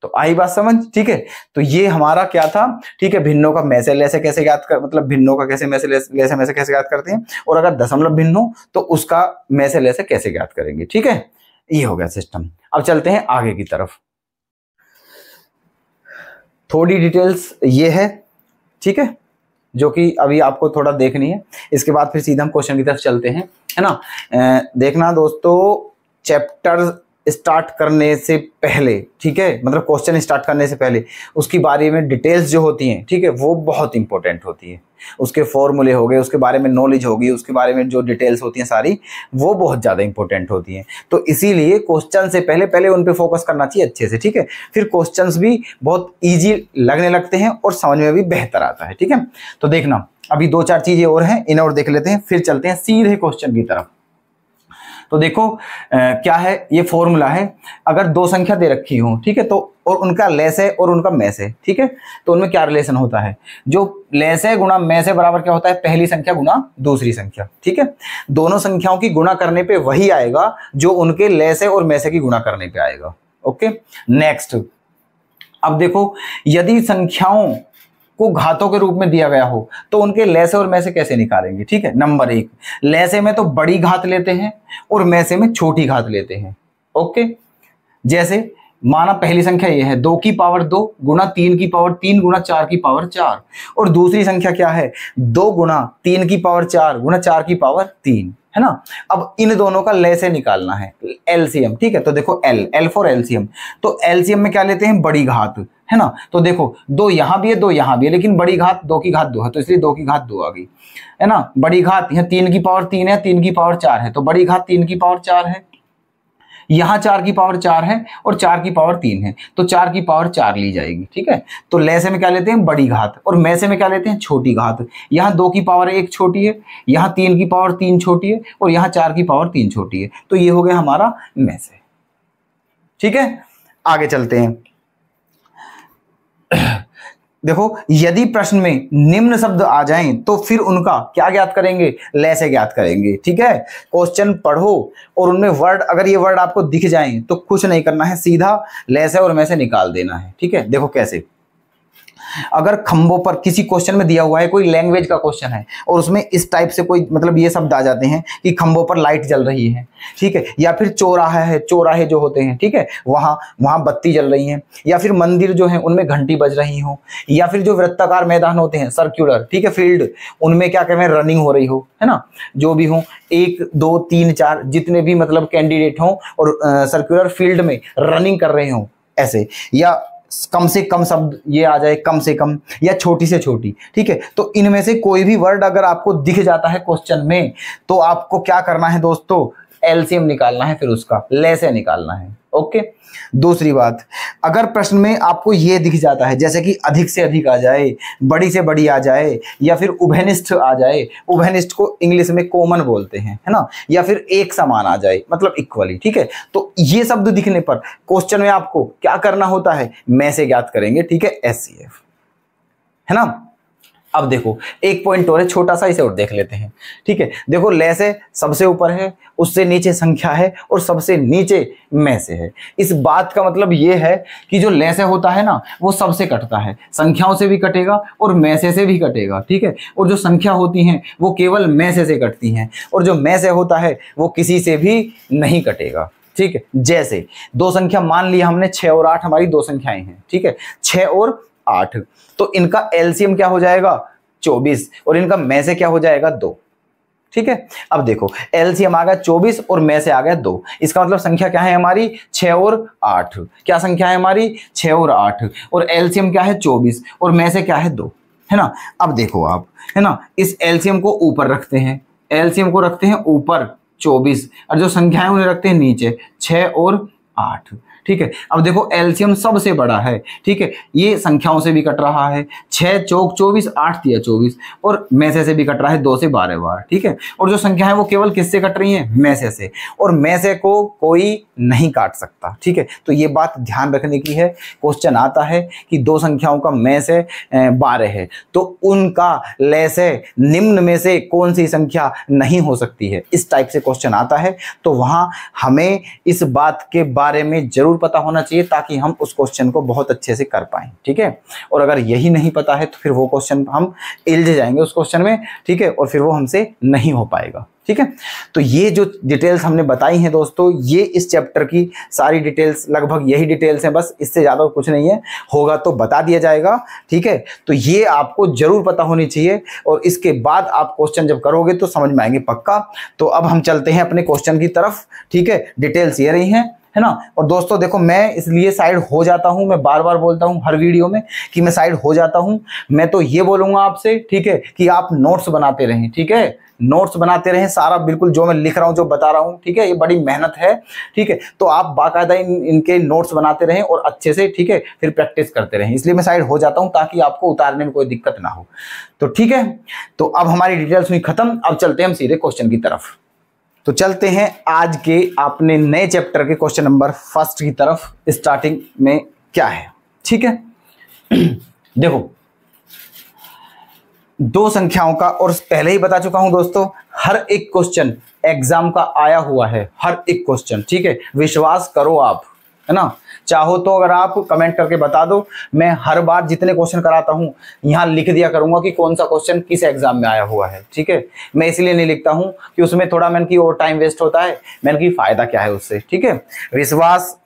तो आई बात समझ, ठीक है। तो ये हमारा क्या था, ठीक है, भिन्नों का में से लेसे कैसे ज्ञात कर, मतलब भिन्नों का कैसे में से लेसे में से कैसे ज्ञात करते हैं, और अगर दशमलव भिन्न हो तो उसका में से लेसे कैसे ज्ञात करेंगे, ठीक है। ये हो गया सिस्टम। अब चलते हैं आगे की तरफ। थोड़ी डिटेल्स ये है, ठीक है, जो कि अभी आपको थोड़ा देखनी है। इसके बाद फिर सीधा हम क्वेश्चन की तरफ चलते हैं, है ना। देखना दोस्तों, चैप्टर स्टार्ट करने से पहले, ठीक है, मतलब क्वेश्चन स्टार्ट करने से पहले उसकी बारे में डिटेल्स जो होती हैं, ठीक है, वो बहुत इंपॉर्टेंट होती है। उसके फॉर्मूले हो गए, उसके बारे में नॉलेज होगी, उसके बारे में जो डिटेल्स होती हैं सारी, वो बहुत ज़्यादा इंपॉर्टेंट होती हैं। तो इसीलिए क्वेश्चन से पहले पहले उन पे फोकस करना चाहिए अच्छे से, ठीक है। फिर क्वेश्चंस भी बहुत ईजी लगने लगते हैं और समझ में भी बेहतर आता है, ठीक है। तो देखना, अभी 2-4 चीज़ें और हैं, इन्हें और देख लेते हैं, फिर चलते हैं सीधे क्वेश्चन की तरफ। तो देखो क्या है, ये फॉर्मूला है। अगर 2 संख्या दे रखी हो, ठीक है, तो और उनका लेस है और उनका में से, ठीक है, तो उनमें क्या रिलेशन होता है? जो लेस है गुणा में से बराबर क्या होता है? पहली संख्या गुणा दूसरी संख्या, ठीक है। दोनों संख्याओं की गुणा करने पे वही आएगा जो उनके लेस है और में से की गुणा करने पे आएगा। Okay, next. अब देखो, यदि संख्याओं को घातों के रूप में दिया गया हो तो उनके लेसे और में से कैसे निकालेंगे, ठीक है। नंबर 1, लेसे में तो बड़ी घात लेते हैं और में से में छोटी घात लेते हैं। ओके, जैसे माना पहली संख्या ये है 2 की पावर 2 गुणा 3 की पावर 3 गुणा 4 की पावर 4, और दूसरी संख्या क्या है? 2 गुणा 3 की पावर 4 गुणा 4 की पावर 3, है ना। अब इन दोनों का लेसे निकालना है, एलसीएम, ठीक है। तो देखो एल फॉर एलसीएम, तो एलसीएम में क्या लेते हैं? बड़ी घात, है ना। तो देखो 2 यहां भी है 2 यहां भी है, लेकिन बड़ी घात 2 की घात 2 है, तो इसलिए 2 की घात 2 आ गई, है ना। बड़ी घात यहाँ 3 की पावर 3 है, 3 की पावर 4 है, तो बड़ी घात 3 की पावर 4 है। यहां 4 की पावर 4 है और 4 की पावर 3 है, तो 4 की पावर 4 ली जाएगी, ठीक है। तो लेसे में क्या लेते हैं? बड़ी घात, और में से में क्या लेते हैं? छोटी घात। यहाँ 2 की पावर 1 छोटी है, यहाँ 3 की पावर 3 छोटी है, और यहाँ 4 की पावर 3 छोटी है, तो ये हो गया हमारा में से, ठीक है। आगे चलते हैं। देखो, यदि प्रश्न में निम्न शब्द आ जाएं तो फिर उनका क्या ज्ञात करेंगे? लेसे ज्ञात करेंगे, ठीक है। क्वेश्चन पढ़ो और उनमें वर्ड, अगर ये वर्ड आपको दिख जाएं तो कुछ नहीं करना है, सीधा लेसे और में से निकाल देना है, ठीक है। देखो कैसे, अगर खंभों पर किसी क्वेश्चन में दिया हुआ है, कोई लैंग्वेज का क्वेश्चन है और उसमें इस टाइप से कोई मतलब ये शब्द आ जाते हैं कि खंभों पर लाइट जल रही है, ठीक है, या फिर चौराहा है, चौराहे जो होते हैं, ठीक है, वहां बत्ती जल रही है, या फिर मंदिर जो है उनमें घंटी बज रही हो, या फिर जो वृत्ताकार मैदान होते हैं, सर्कुलर, ठीक है, फील्ड, उनमें क्या कहते हैं? रनिंग हो रही हो, है ना, जो भी हो, 1 2 3 4 जितने भी मतलब कैंडिडेट हों और सर्कुलर फील्ड में रनिंग कर रहे हो ऐसे, या कम से कम शब्द ये आ जाए, कम से कम या छोटी से छोटी, ठीक है। तो इनमें से कोई भी वर्ड अगर आपको दिख जाता है क्वेश्चन में तो आपको क्या करना है दोस्तों, एलसीएम निकालना है, फिर उसका लेसे निकालना है। ओके। दूसरी बात, अगर प्रश्न में आपको ये दिख जाता है जैसे कि अधिक से अधिक आ जाए, बड़ी से बड़ी आ जाए, या फिर उभयनिष्ठ आ जाए, उभयनिष्ठ को इंग्लिश में कॉमन बोलते हैं, है ना, या फिर एक समान आ जाए मतलब इक्वली, ठीक है। तो ये शब्द दिखने पर क्वेश्चन में आपको क्या करना होता है, में से ज्ञात करेंगे, ठीक है, एचसीएफ, है ना। अब देखो एक पॉइंट और है छोटा सा, इसे और देख लेते हैं, ठीक है। देखो ले से सबसे ऊपर है, उससे नीचे संख्या है और सबसे नीचे में से है। इस बात का मतलब ये है कि जो ले से होता है ना वो सबसे कटता है, संख्याओं से भी कटेगा और में से भी कटेगा, ठीक है। और जो संख्या होती हैं वो केवल में से कटती हैं, और जो में से होता है वो किसी से भी नहीं कटेगा, ठीक है। जैसे दो संख्या मान लिया हमने, 6 और 8 हमारी दो संख्याएं हैं, ठीक है, 6 और 8, तो इनका एलसीएम क्या हो जाएगा 24 और इनका में से क्या हो जाएगा 2, ठीक है। अब देखो एलसीएम आ गया 24 और में से आ गया 2, इसका मतलब संख्या क्या है हमारी 6 और 8, क्या संख्या है हमारी 6 और 8, और एलसीएम क्या है 24 और में से क्या है 2, है ना। अब देखो आप, है ना, इस एलसीएम को ऊपर रखते हैं, एलसीएम को रखते हैं ऊपर 24 और जो संख्याएं उन्हें रखते हैं नीचे 6 और 8, ठीक है। अब देखो एलसीएम सबसे बड़ा है, ठीक है, ये संख्याओं से भी कट रहा है, 6 चौक 24, 8 तिया 24, और में से भी कट रहा है 2 से 12 बार, ठीक है। और जो संख्या है वो केवल किससे कट रही है, में से, और में से को कोई नहीं काट सकता, ठीक है। तो ये बात ध्यान रखने की है। क्वेश्चन आता है कि दो संख्याओं का में से 12 है तो उनका ले से निम्न में से कौन सी संख्या नहीं हो सकती है, इस टाइप से क्वेश्चन आता है। तो वहां हमें इस बात के बारे में जरूर पता होना चाहिए ताकि हम उस क्वेश्चन को बहुत अच्छे से कर पाएं, ठीक है। और अगर यही नहीं पता है तो फिर वो क्वेश्चन हम उलझ जाएंगे उस क्वेश्चन में, ठीक है, और फिर वो हमसे नहीं हो पाएगा, ठीक है। तो ये जो डिटेल्स हमने बताई हैं दोस्तों, ये इस चैप्टर की सारी डिटेल्स, लगभग यही डिटेल्स हैं, बस इससे ज़्यादा कुछ नहीं है, होगा तो बता दिया जाएगा, ठीक है। तो ये आपको जरूर पता होनी चाहिए और इसके बाद आप क्वेश्चन जब करोगे तो समझ में आएंगे पक्का। तो अब हम चलते हैं अपने क्वेश्चन की तरफ, ठीक है। डिटेल्स ये रही हैं, है ना। और दोस्तों देखो मैं इसलिए साइड हो जाता हूं, मैं बार बार बोलता हूं हर वीडियो में कि मैं साइड हो जाता हूं। मैं तो ये बोलूंगा आपसे, ठीक है, कि आप नोट्स बनाते रहें, ठीक है, नोट्स बनाते रहें, सारा बिल्कुल जो मैं लिख रहा हूं, जो बता रहा हूं, ठीक है, ये बड़ी मेहनत है, ठीक है। तो आप बाकायदा इनके नोट्स बनाते रहें और अच्छे से, ठीक है, फिर प्रैक्टिस करते रहें। इसलिए मैं साइड हो जाता हूं ताकि आपको उतारने में कोई दिक्कत ना हो। तो ठीक है, तो अब हमारी डिटेल्स हुई खत्म, अब चलते हैं हम सीधे क्वेश्चन की तरफ। तो चलते हैं आज के अपने नए चैप्टर के क्वेश्चन नंबर 1 की तरफ। स्टार्टिंग में क्या है, ठीक है। देखो दो संख्याओं का, और पहले ही बता चुका हूं दोस्तों, हर एक क्वेश्चन एग्जाम का आया हुआ है, हर एक क्वेश्चन, ठीक है, विश्वास करो आप, है ना। चाहो तो अगर आप कमेंट करके बता दो, मैं हर बार जितने क्वेश्चन कराता हूं यहां लिख दिया करूंगा कि कौन सा क्वेश्चन किस एग्जाम में आया हुआ है, ठीक है। मैं इसलिए नहीं लिखता हूं कि उसमें थोड़ा मैंने की और टाइम वेस्ट होता है, मैंने की फायदा क्या है उससे, ठीक है। विश्वास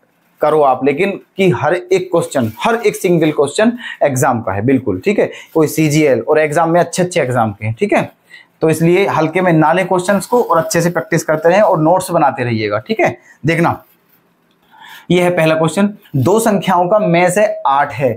करो आप लेकिन कि हर एक क्वेश्चन, हर एक सिंगल क्वेश्चन एग्जाम का है, बिल्कुल, ठीक है। कोई सीजीएल और एग्जाम में अच्छे एग्जाम के हैं, ठीक है। तो इसलिए हल्के में ना लें क्वेश्चंस को और अच्छे से प्रैक्टिस करते रहें और नोट्स बनाते रहिएगा, ठीक है। देखना, यह है पहला क्वेश्चन, दो संख्याओं का में से 8 है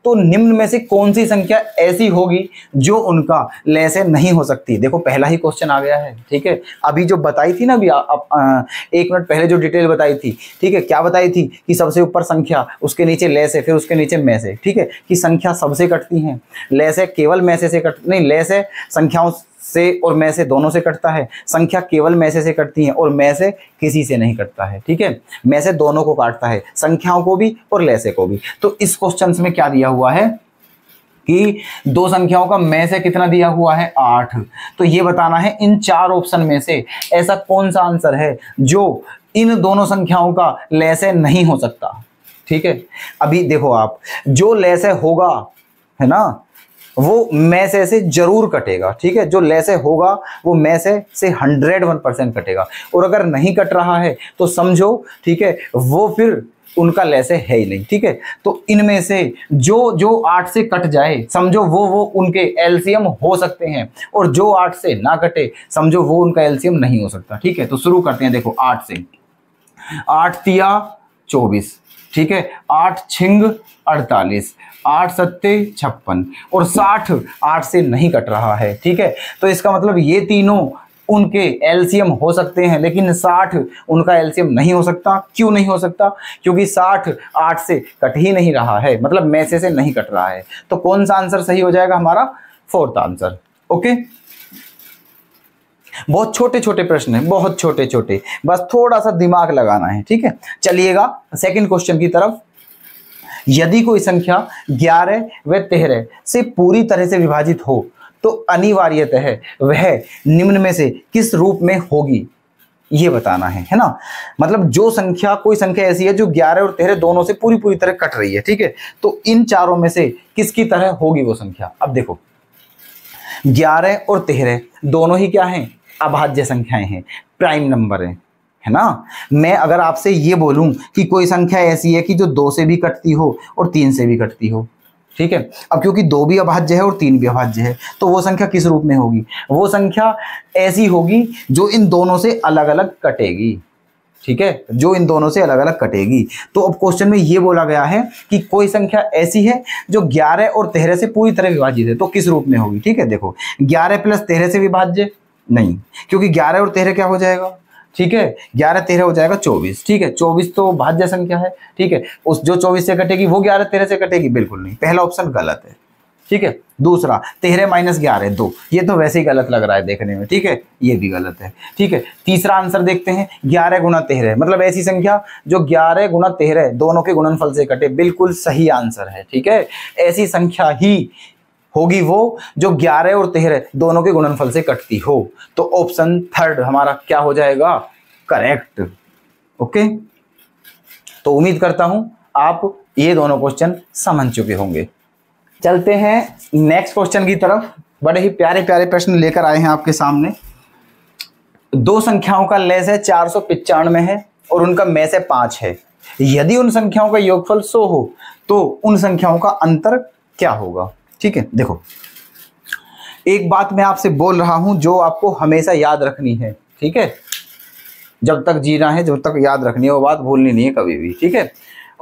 तो निम्न में से कौन सी संख्या ऐसी होगी जो उनका ले से नहीं हो सकती। देखो पहला ही क्वेश्चन आ गया है, ठीक है। अभी जो बताई थी ना, अभी 1 मिनट पहले जो डिटेल बताई थी, ठीक है, क्या बताई थी कि सबसे ऊपर संख्या, उसके नीचे ले से, फिर उसके नीचे में से, ठीक है, कि संख्या सबसे कटती हैं, ले से केवल में से कट नहीं, ले से संख्याओं से और में से दोनों से कटता है, संख्या केवल में से कटती है और में से किसी से नहीं कटता है, ठीक है। में से दोनों को काटता है, संख्याओं को भी और ले से को भी। तो इस क्वेश्चन में क्या दिया हुआ है कि दो संख्याओं का में से कितना दिया हुआ है 8। तो ये बताना है इन 4 ऑप्शन में से ऐसा कौन सा आंसर है जो इन दोनों संख्याओं का ले से नहीं हो सकता, ठीक है। अभी देखो आप, जो ले से होगा, है ना, वो में से जरूर कटेगा, ठीक है। जो ले से होगा वो में से 101% कटेगा, और अगर नहीं कट रहा है तो समझो, ठीक है, वो फिर उनका ले से है ही नहीं, ठीक है। तो इनमें से जो 8 से कट जाए समझो वो उनके एलसीएम हो सकते हैं, और जो 8 से ना कटे समझो वो उनका एलसीएम नहीं हो सकता, ठीक है। तो शुरू करते हैं, देखो 8 से, 8 तिया 24, ठीक है, 8 छिंग 48, 8 सत्ते 56 और 60 8 से नहीं कट रहा है। ठीक है, तो इसका मतलब ये तीनों उनके एलसीएम हो सकते हैं, लेकिन 60 उनका एलसीएम नहीं हो सकता। क्यों नहीं हो सकता? क्योंकि 60 8 से कट ही नहीं रहा है, मतलब में से नहीं कट रहा है। तो कौन सा आंसर सही हो जाएगा हमारा? Fourth answer. ओके, बहुत छोटे छोटे प्रश्न हैं, बहुत छोटे छोटे, बस थोड़ा सा दिमाग लगाना है। ठीक है, चलिएगा सेकंड क्वेश्चन की तरफ। यदि कोई संख्या 11 व 13 से पूरी तरह से विभाजित हो तो अनिवार्यतः वह निम्न में से किस रूप में होगी, ये बताना है ना। मतलब जो संख्या, कोई संख्या ऐसी है जो 11 और 13 दोनों से पूरी पूरी तरह कट रही है। ठीक है, तो इन चारों में से किसकी तरह होगी वो संख्या? अब देखो, 11 और 13 दोनों ही क्या हैं? अभाज्य संख्याएं हैं, प्राइम नंबर है ना। मैं अगर आपसे ये बोलूं कि कोई संख्या ऐसी है कि जो 2 से भी कटती हो और 3 से भी कटती हो, ठीक है, अब क्योंकि 2 भी अभाज्य है और 3 भी अभाज्य है, तो वो संख्या किस रूप में होगी? वो संख्या ऐसी होगी जो इन दोनों से अलग अलग कटेगी। ठीक है, जो इन दोनों से अलग अलग कटेगी। तो अब क्वेश्चन में ये बोला गया है कि कोई संख्या ऐसी है जो 11 और 13 से पूरी तरह विभाजित है, तो किस रूप में होगी? ठीक है, देखो 11 प्लस 13 से विभाज्य नहीं, क्योंकि 11 और 13 क्या हो जाएगा? ठीक है, 11 13 हो जाएगा 24। ठीक है, 24 तो भाज्य संख्या है। ठीक है, उस जो 24 से कटेगी वो 11 13 से कटेगी? बिल्कुल नहीं, पहला ऑप्शन गलत है। ठीक है, दूसरा 13 माइनस 11 2, ये तो वैसे ही गलत लग रहा है देखने में। ठीक है, ये भी गलत है। ठीक है, तीसरा आंसर देखते हैं, 11 गुना 13, मतलब ऐसी संख्या जो 11 गुना 13 दोनों के गुणनफल से कटे, बिल्कुल सही आंसर है। ठीक है, ऐसी संख्या ही होगी वो जो 11 और 13 दोनों के गुणनफल से कटती हो। तो ऑप्शन थर्ड हमारा क्या हो जाएगा? करेक्ट। ओके, तो उम्मीद करता हूं आप ये दोनों क्वेश्चन समझ चुके होंगे। चलते हैं नेक्स्ट क्वेश्चन की तरफ। बड़े ही प्यारे प्यारे प्रश्न लेकर आए हैं आपके सामने। दो संख्याओं का लेस है 495 है और उनका में से 5 है। यदि उन संख्याओं का योगफल 100 हो तो उन संख्याओं का अंतर क्या होगा? ठीक है, देखो एक बात मैं आपसे बोल रहा हूं जो आपको हमेशा याद रखनी है। ठीक है, जब तक जीना है, जब तक याद रखनी है, वो बात भूलनी नहीं है कभी भी। ठीक है,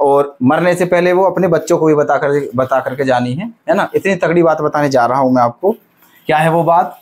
और मरने से पहले वो अपने बच्चों को भी बता करके जानी है ना। इतनी तगड़ी बात बताने जा रहा हूं मैं आपको। क्या है वो बात?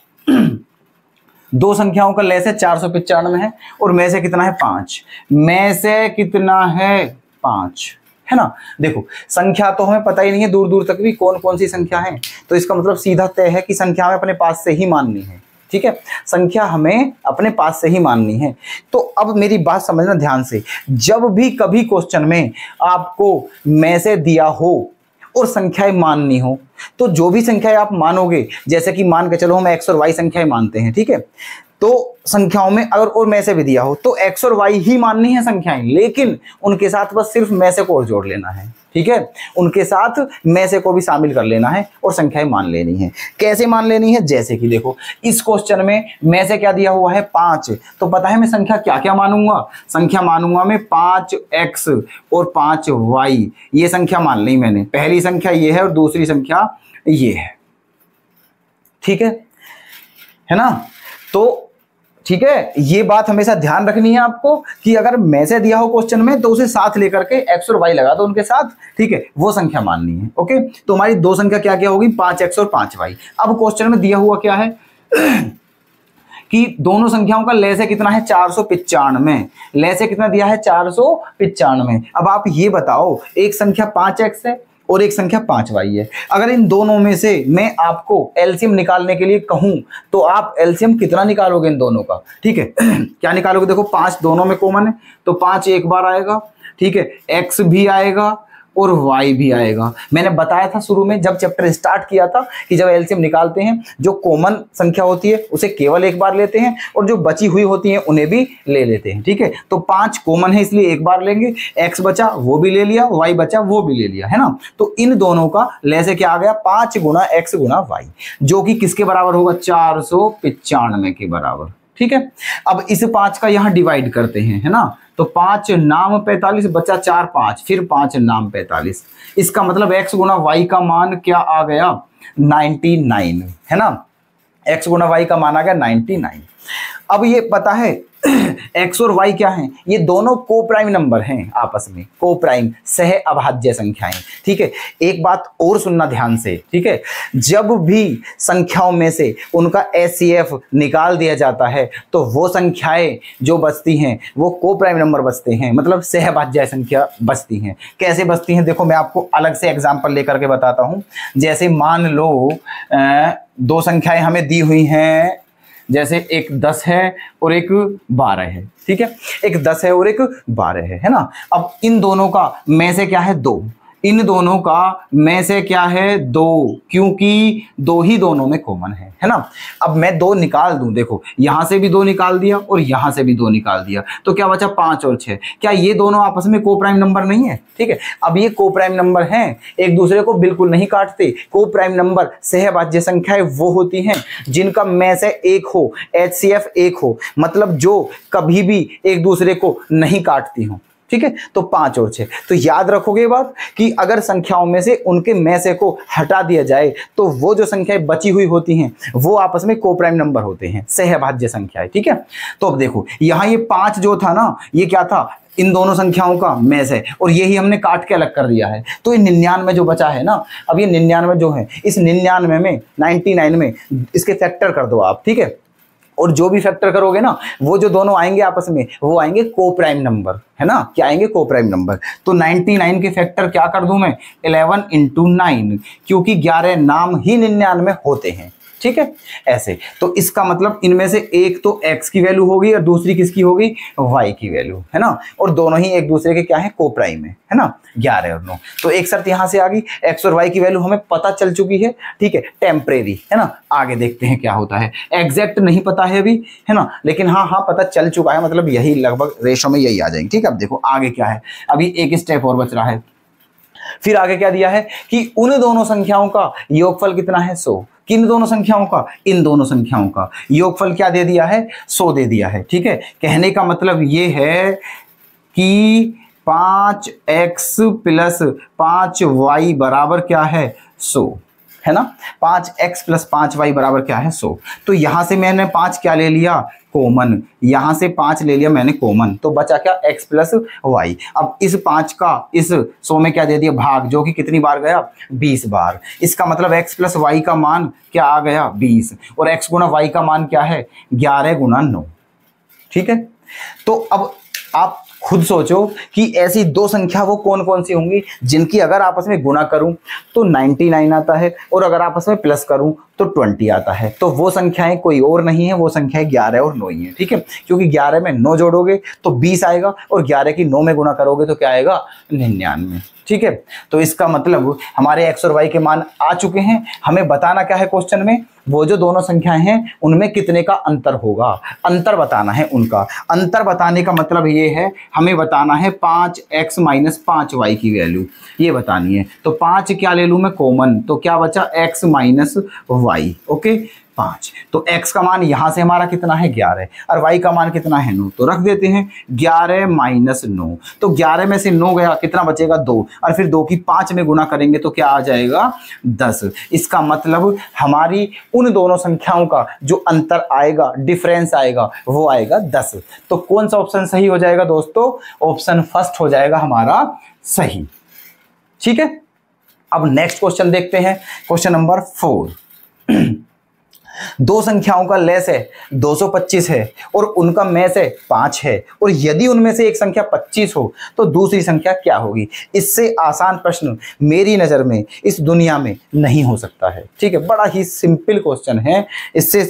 दो संख्याओं का लेस है 495 है और में से कितना है? 5। में से कितना है? 5, है ना। देखो संख्या तो हमें पता ही नहीं है दूर दूर तक भी कौन कौन सी संख्या है, तो इसका मतलब सीधा तय है कि संख्या हमें अपने पास से ही माननी है। ठीक है, संख्या हमें अपने पास से ही माननी है। तो अब मेरी बात समझना ध्यान से, जब भी कभी क्वेश्चन में आपको में से दिया हो और संख्याएं माननी हो, तो जो भी संख्याएं आप मानोगे, जैसे कि मान के चलो हम x और y संख्याएं मानते हैं। ठीक है, तो संख्याओं में अगर और में से भी दिया हो तो x और y ही माननी है संख्याएं, लेकिन उनके साथ बस सिर्फ में से को और जोड़ लेना है। ठीक है, उनके साथ में से को भी शामिल कर लेना है और संख्याएं मान लेनी है। कैसे मान लेनी है? जैसे कि देखो इस क्वेश्चन में से क्या दिया हुआ है? 5, तो पता है मैं संख्या क्या क्या मानूंगा? संख्या मानूंगा मैं 5x और 5y, ये संख्या मान ली मैंने। पहली संख्या ये है और दूसरी संख्या ये है। ठीक है ना। तो ठीक है, ये बात हमेशा ध्यान रखनी है आपको कि अगर में से दिया हो क्वेश्चन में तो उसे साथ लेकर के x और y लगा दो उनके साथ। ठीक है, वो संख्या माननी है। ओके, तो हमारी दो संख्या क्या क्या होगी? 5x और 5y। अब क्वेश्चन में दिया हुआ क्या है कि दोनों संख्याओं का लेस है कितना है? 495। लेस है कितना दिया है? 495। अब आप ये बताओ, एक संख्या 5x है और एक संख्या 5y है। अगर इन दोनों में से मैं आपको एलसीएम निकालने के लिए कहूं तो आप एलसीएम कितना निकालोगे इन दोनों का? ठीक है, क्या निकालोगे? देखो 5 दोनों में कॉमन है तो 5 एक बार आएगा। ठीक है, x भी आएगा और y भी आएगा। मैंने बताया था शुरू में जब चैप्टर स्टार्ट किया था कि जब एलसीएम निकालते हैं जो कॉमन संख्या होती है उसे केवल एक बार लेते हैं और जो बची हुई होती है उन्हें भी ले लेते हैं। ठीक है, तो 5 कॉमन है इसलिए एक बार लेंगे, x बचा वो भी ले लिया, y बचा वो भी ले लिया, है ना। तो इन दोनों का लेसे क्या आ गया? 5 गुना x गुना y, जो कि किसके बराबर होगा? 495 के बराबर। ठीक है, अब इस 5 का यहां डिवाइड करते हैं, है ना। तो 5 नाम 45 बचा 4 5, फिर 5 नाम 45। इसका मतलब x गुना y का मान क्या आ गया? 99, है ना। x गुना y का मान आ गया 99। अब ये पता है एक्स और वाई क्या हैं? ये दोनों को प्राइम नंबर हैं, आपस में को प्राइम सह अभाज्य संख्याएं। ठीक है, एक बात और सुनना ध्यान से, ठीक है, जब भी संख्याओं में से उनका HCF निकाल दिया जाता है तो वो संख्याएं जो बचती हैं वो को प्राइम नंबर बचते हैं, मतलब सह अभाज्य संख्या बचती हैं। कैसे बचती हैं देखो, मैं आपको अलग से एग्जांपल लेकर के बताता हूं। जैसे मान लो दो संख्याएं हमें दी हुई हैं, जैसे एक 10 है और एक 12 है। ठीक है, एक 10 है और एक 12 है ना। अब इन दोनों का में से क्या है? 2। इन दोनों का में से क्या है? 2, क्योंकि 2 ही दोनों में कॉमन है ना। अब मैं 2 निकाल दूं, देखो यहां से भी 2 निकाल दिया और यहां से भी 2 निकाल दिया, तो क्या बचा? 5 और 6। क्या ये दोनों आपस में को प्राइम नंबर नहीं है? ठीक है, अब ये को प्राइम नंबर हैं, एक दूसरे को बिल्कुल नहीं काटते। को प्राइम नंबर सहअभाज्य संख्याएं वो होती हैं जिनका में से एक हो, HCF एक हो, मतलब जो कभी भी एक दूसरे को नहीं काटती हो। ठीक है, तो 5 और 6। तो याद रखोगे ये बात कि अगर संख्याओं में से उनके में से को हटा दिया जाए तो वो जो संख्याएं बची हुई होती हैं वो आपस में को प्राइम नंबर होते हैं, सहअभाज्य संख्याएं। ठीक है, तो अब देखो यहां ये 5 जो था ना, ये क्या था? इन दोनों संख्याओं का में से, और यही हमने काट के अलग कर दिया है। तो ये 99 जो बचा है ना, अब ये 99 जो है, इस 99 में 99 में इसके फैक्टर कर दो आप। ठीक है, और जो भी फैक्टर करोगे ना, वो जो दोनों आएंगे आपस में वो आएंगे को प्राइम नंबर, है ना। क्या आएंगे? को प्राइम नंबर। तो 99 के फैक्टर क्या कर दूं मैं? 11 × 9, क्योंकि 11 नाम ही 99 होते हैं। ठीक है, ऐसे। तो इसका मतलब इनमें से एक तो x की वैल्यू होगी और दूसरी किसकी होगी? y की वैल्यू, है ना। और दोनों ही एक दूसरे के क्या है? को प्राइम है ना, 11 और 9। तो एक शर्त यहां से आ गई, x और y की वैल्यू हमें पता चल चुकी है। ठीक है, टेम्परेरी, है ना। आगे देखते हैं क्या होता है। एग्जैक्ट नहीं पता है अभी, है ना, लेकिन हाँ पता चल चुका है, मतलब यही लगभग रेशो में यही आ जाएंगे। ठीक है, अब देखो आगे क्या है, अभी एक स्टेप और बच रहा है। फिर आगे क्या दिया है कि उन दोनों संख्याओं का योगफल कितना है? 100। किन दोनों संख्याओं का? इन दोनों संख्याओं का योगफल क्या दे दिया है? 100 दे दिया है। ठीक है, कहने का मतलब ये है कि 5x + 5y बराबर क्या है? 100, है ना। 5x + 5y बराबर क्या है? 100। तो यहां से मैंने 5 क्या ले लिया? कॉमन। यहां से 5 ले लिया मैंने कॉमन, तो बचा क्या? x + y। अब इस 5 का इस 100 में क्या दे दिया? भाग, जो कि कितनी बार गया? 20 बार। इसका मतलब x + y का मान क्या आ गया? 20, और x × y का मान क्या है? 11 × 9। ठीक है, तो अब आप खुद सोचो कि ऐसी दो संख्या वो कौन कौन सी होंगी जिनकी अगर आपस में गुणा करूं तो 99 आता है, और अगर आपस में प्लस करूं तो 20 आता है। तो वो संख्याएं कोई और नहीं है, वो संख्याएं 11 और 9 ही है। ठीक है, क्योंकि 11 में 9 जोड़ोगे तो 20 आएगा, और 11 की 9 में गुणा करोगे तो क्या आएगा? 99। ठीक है, तो इसका मतलब हमारे x और y के मान आ चुके हैं। हमें बताना क्या है क्वेश्चन में? वो जो दोनों संख्याएं हैं उनमें कितने का अंतर होगा, अंतर बताना है उनका। अंतर बताने का मतलब ये है, हमें बताना है 5x - 5y की वैल्यू, ये बतानी है। तो 5 क्या ले लूं मैं? कॉमन। तो क्या बचा? x - y। ओके, 5। तो x का मान यहां से हमारा कितना है? 11, और y का मान कितना है? 9। तो रख देते हैं 11 - 9। तो 11 में से 9 गया, कितना बचेगा? 2, और फिर 2 की 5 में गुणा करेंगे तो क्या आ जाएगा? 10। इसका मतलब हमारी उन दोनों संख्याओं का जो अंतर आएगा, डिफरेंस आएगा, वो आएगा 10। तो कौन सा ऑप्शन सही हो जाएगा दोस्तों? ऑप्शन फर्स्ट हो जाएगा हमारा सही। ठीक है, अब नेक्स्ट क्वेश्चन देखते हैं, क्वेश्चन नंबर 4। दो संख्याओं का लेस है 225 है और उनका में से 5 है, और यदि उनमें से एक संख्या 25 हो तो दूसरी संख्या क्या होगी? इससे आसान प्रश्न मेरी नजर में इस दुनिया में नहीं हो सकता है। ठीक है, बड़ा ही सिंपल क्वेश्चन है, इससे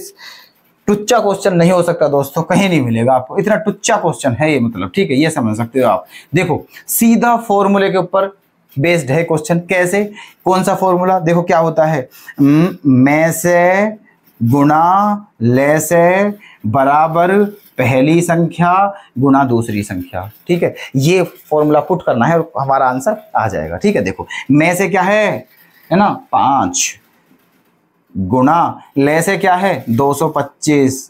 टुच्चा क्वेश्चन नहीं हो सकता दोस्तों, कहीं नहीं मिलेगा आपको, इतना टुच्चा क्वेश्चन है ये, मतलब। ठीक है, ये समझ सकते हो आप। देखो सीधा फॉर्मूले के ऊपर बेस्ड है क्वेश्चन। कैसे? कौन सा फॉर्मूला? देखो क्या होता है, में से गुणा ले से बराबर पहली संख्या गुणा दूसरी संख्या। ठीक है, ये फॉर्मूला पुट करना है और हमारा आंसर आ जाएगा। ठीक है, देखो में से क्या है ना, 5, गुणा ले से क्या है 225,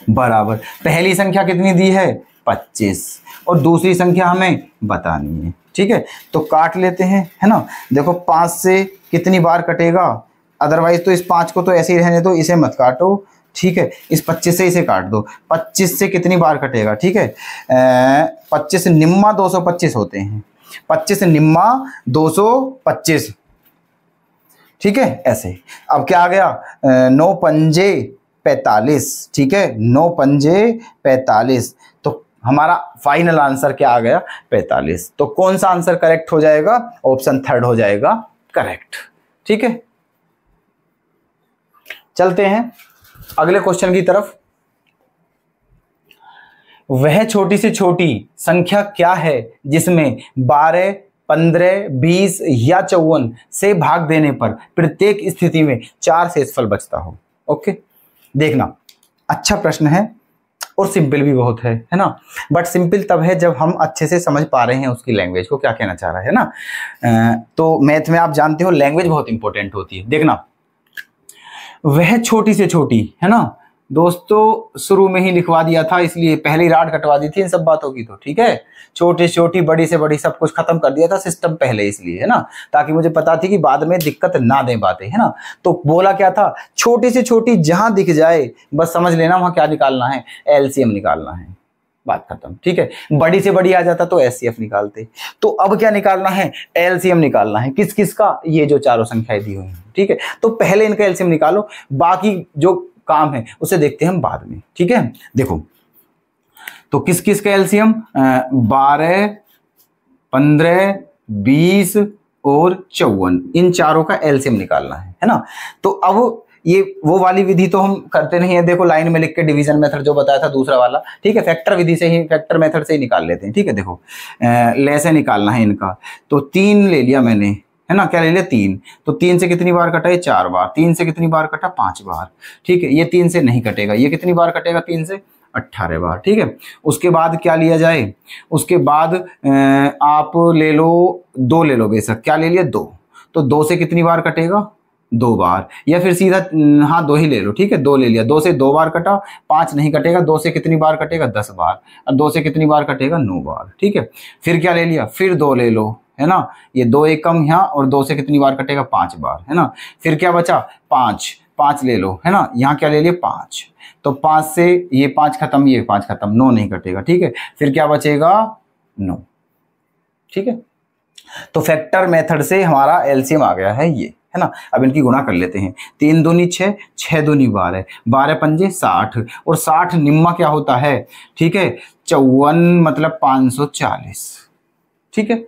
बराबर पहली संख्या कितनी दी है 25, और दूसरी संख्या हमें बतानी है। ठीक है, तो काट लेते हैं, है ना। देखो 5 से कितनी बार कटेगा, अदरवाइज तो इस 5 को तो ऐसे ही रहने दो, इसे मत काटो, ठीक है। इस 25 से इसे काट दो, 25 से कितनी बार कटेगा, ठीक है, 25 निम्मा 225 होते हैं, 25 निम्मा 225, ठीक है, ऐसे। अब क्या आ गया, 9 पंजे 45, ठीक है, 9 पंजे 45, तो हमारा फाइनल आंसर क्या आ गया, 45। तो कौन सा आंसर करेक्ट हो जाएगा, ऑप्शन थर्ड हो जाएगा करेक्ट, ठीक है। चलते हैं अगले क्वेश्चन की तरफ। वह छोटी से छोटी संख्या क्या है जिसमें 12, 15, 20 या 54 से भाग देने पर प्रत्येक स्थिति में 4 शेषफल बचता हो। ओके, देखना अच्छा प्रश्न है और सिंपल भी बहुत है ना, बट सिंपल तब है जब हम अच्छे से समझ पा रहे हैं उसकी लैंग्वेज को, क्या कहना चाह रहा है ना। तो मैथ में आप जानते हो लैंग्वेज बहुत इंपॉर्टेंट होती है। देखना, वह छोटी से छोटी, है ना दोस्तों, शुरू में ही लिखवा दिया था इसलिए पहले ही राड कटवा दी थी इन सब बातों की, तो ठीक है, छोटी से छोटी बड़ी से बड़ी सब कुछ खत्म कर दिया था सिस्टम पहले, इसलिए, है ना, ताकि मुझे पता थी कि बाद में दिक्कत ना दे बातें, है ना। तो बोला क्या था, छोटी से छोटी जहां दिख जाए बस समझ लेना वहां क्या निकालना है, एलसीएम निकालना है, बात खत्म, ठीक है। बड़ी से बड़ी आ जाता तो एचसीएफ निकालते, तो अब क्या निकालना है, एलसीएम निकालना है। किस किस का, ये जो चारों संख्याएं दी हुई हैं, ठीक है। तो पहले इनका एलसीएम निकालो, बाकी जो काम है उसे देखते हैं हम बाद में, ठीक है। देखो, तो किस किस का एलसीएम, 12, 15, 20 और 54, इन चारों का एलसीएम निकालना है ना। तो अब ये वो वाली विधि तो हम करते नहीं है, देखो लाइन में लिख के डिवीजन मेथड जो बताया था दूसरा वाला, ठीक है, फैक्टर विधि से ही, फैक्टर मेथड से ही निकाल लेते हैं, ठीक है। देखो ले से निकालना है इनका, तो 3 ले लिया मैंने, है ना, क्या ले लिया 3, तो 3 से कितनी बार कटा, ये 4 बार, 3 से कितनी बार कटा, 5 बार, ठीक है। ये 3 से नहीं कटेगा, ये कितनी बार कटेगा, 3 से 18 बार, ठीक है। उसके बाद क्या लिया जाए, उसके बाद आप ले लो 2 ले लो बेशक, क्या ले लिया 2, तो 2 से कितनी बार कटेगा, 2 बार, या फिर सीधा हाँ 2 ही ले लो, ठीक है, 2 ले लिया, 2 से 2 बार कटा, 5 नहीं कटेगा, 2 से कितनी बार कटेगा, 10 बार, और 2 से कितनी बार कटेगा, 9 बार, ठीक है। फिर क्या ले लिया, फिर 2 ले लो, है ना, ये 2 एक कम यहाँ, और 2 से कितनी बार कटेगा, 5 बार, है ना। फिर क्या बचा, 5 ले लो, है ना, यहाँ क्या ले लिया 5, तो 5 से ये 5 खत्म, ये 5 खत्म, 9 नहीं कटेगा, ठीक है। फिर क्या बचेगा, 9, ठीक है। तो फैक्टर मेथड से हमारा एलसीएम आ गया है ये, है ना। अब इनकी गुणा कर लेते हैं, 3 दूनी 6, 6 दूनी 12, 12 पंजे 60, और 60 निम्मा क्या होता है, ठीक है, 54 मतलब 540, ठीक है।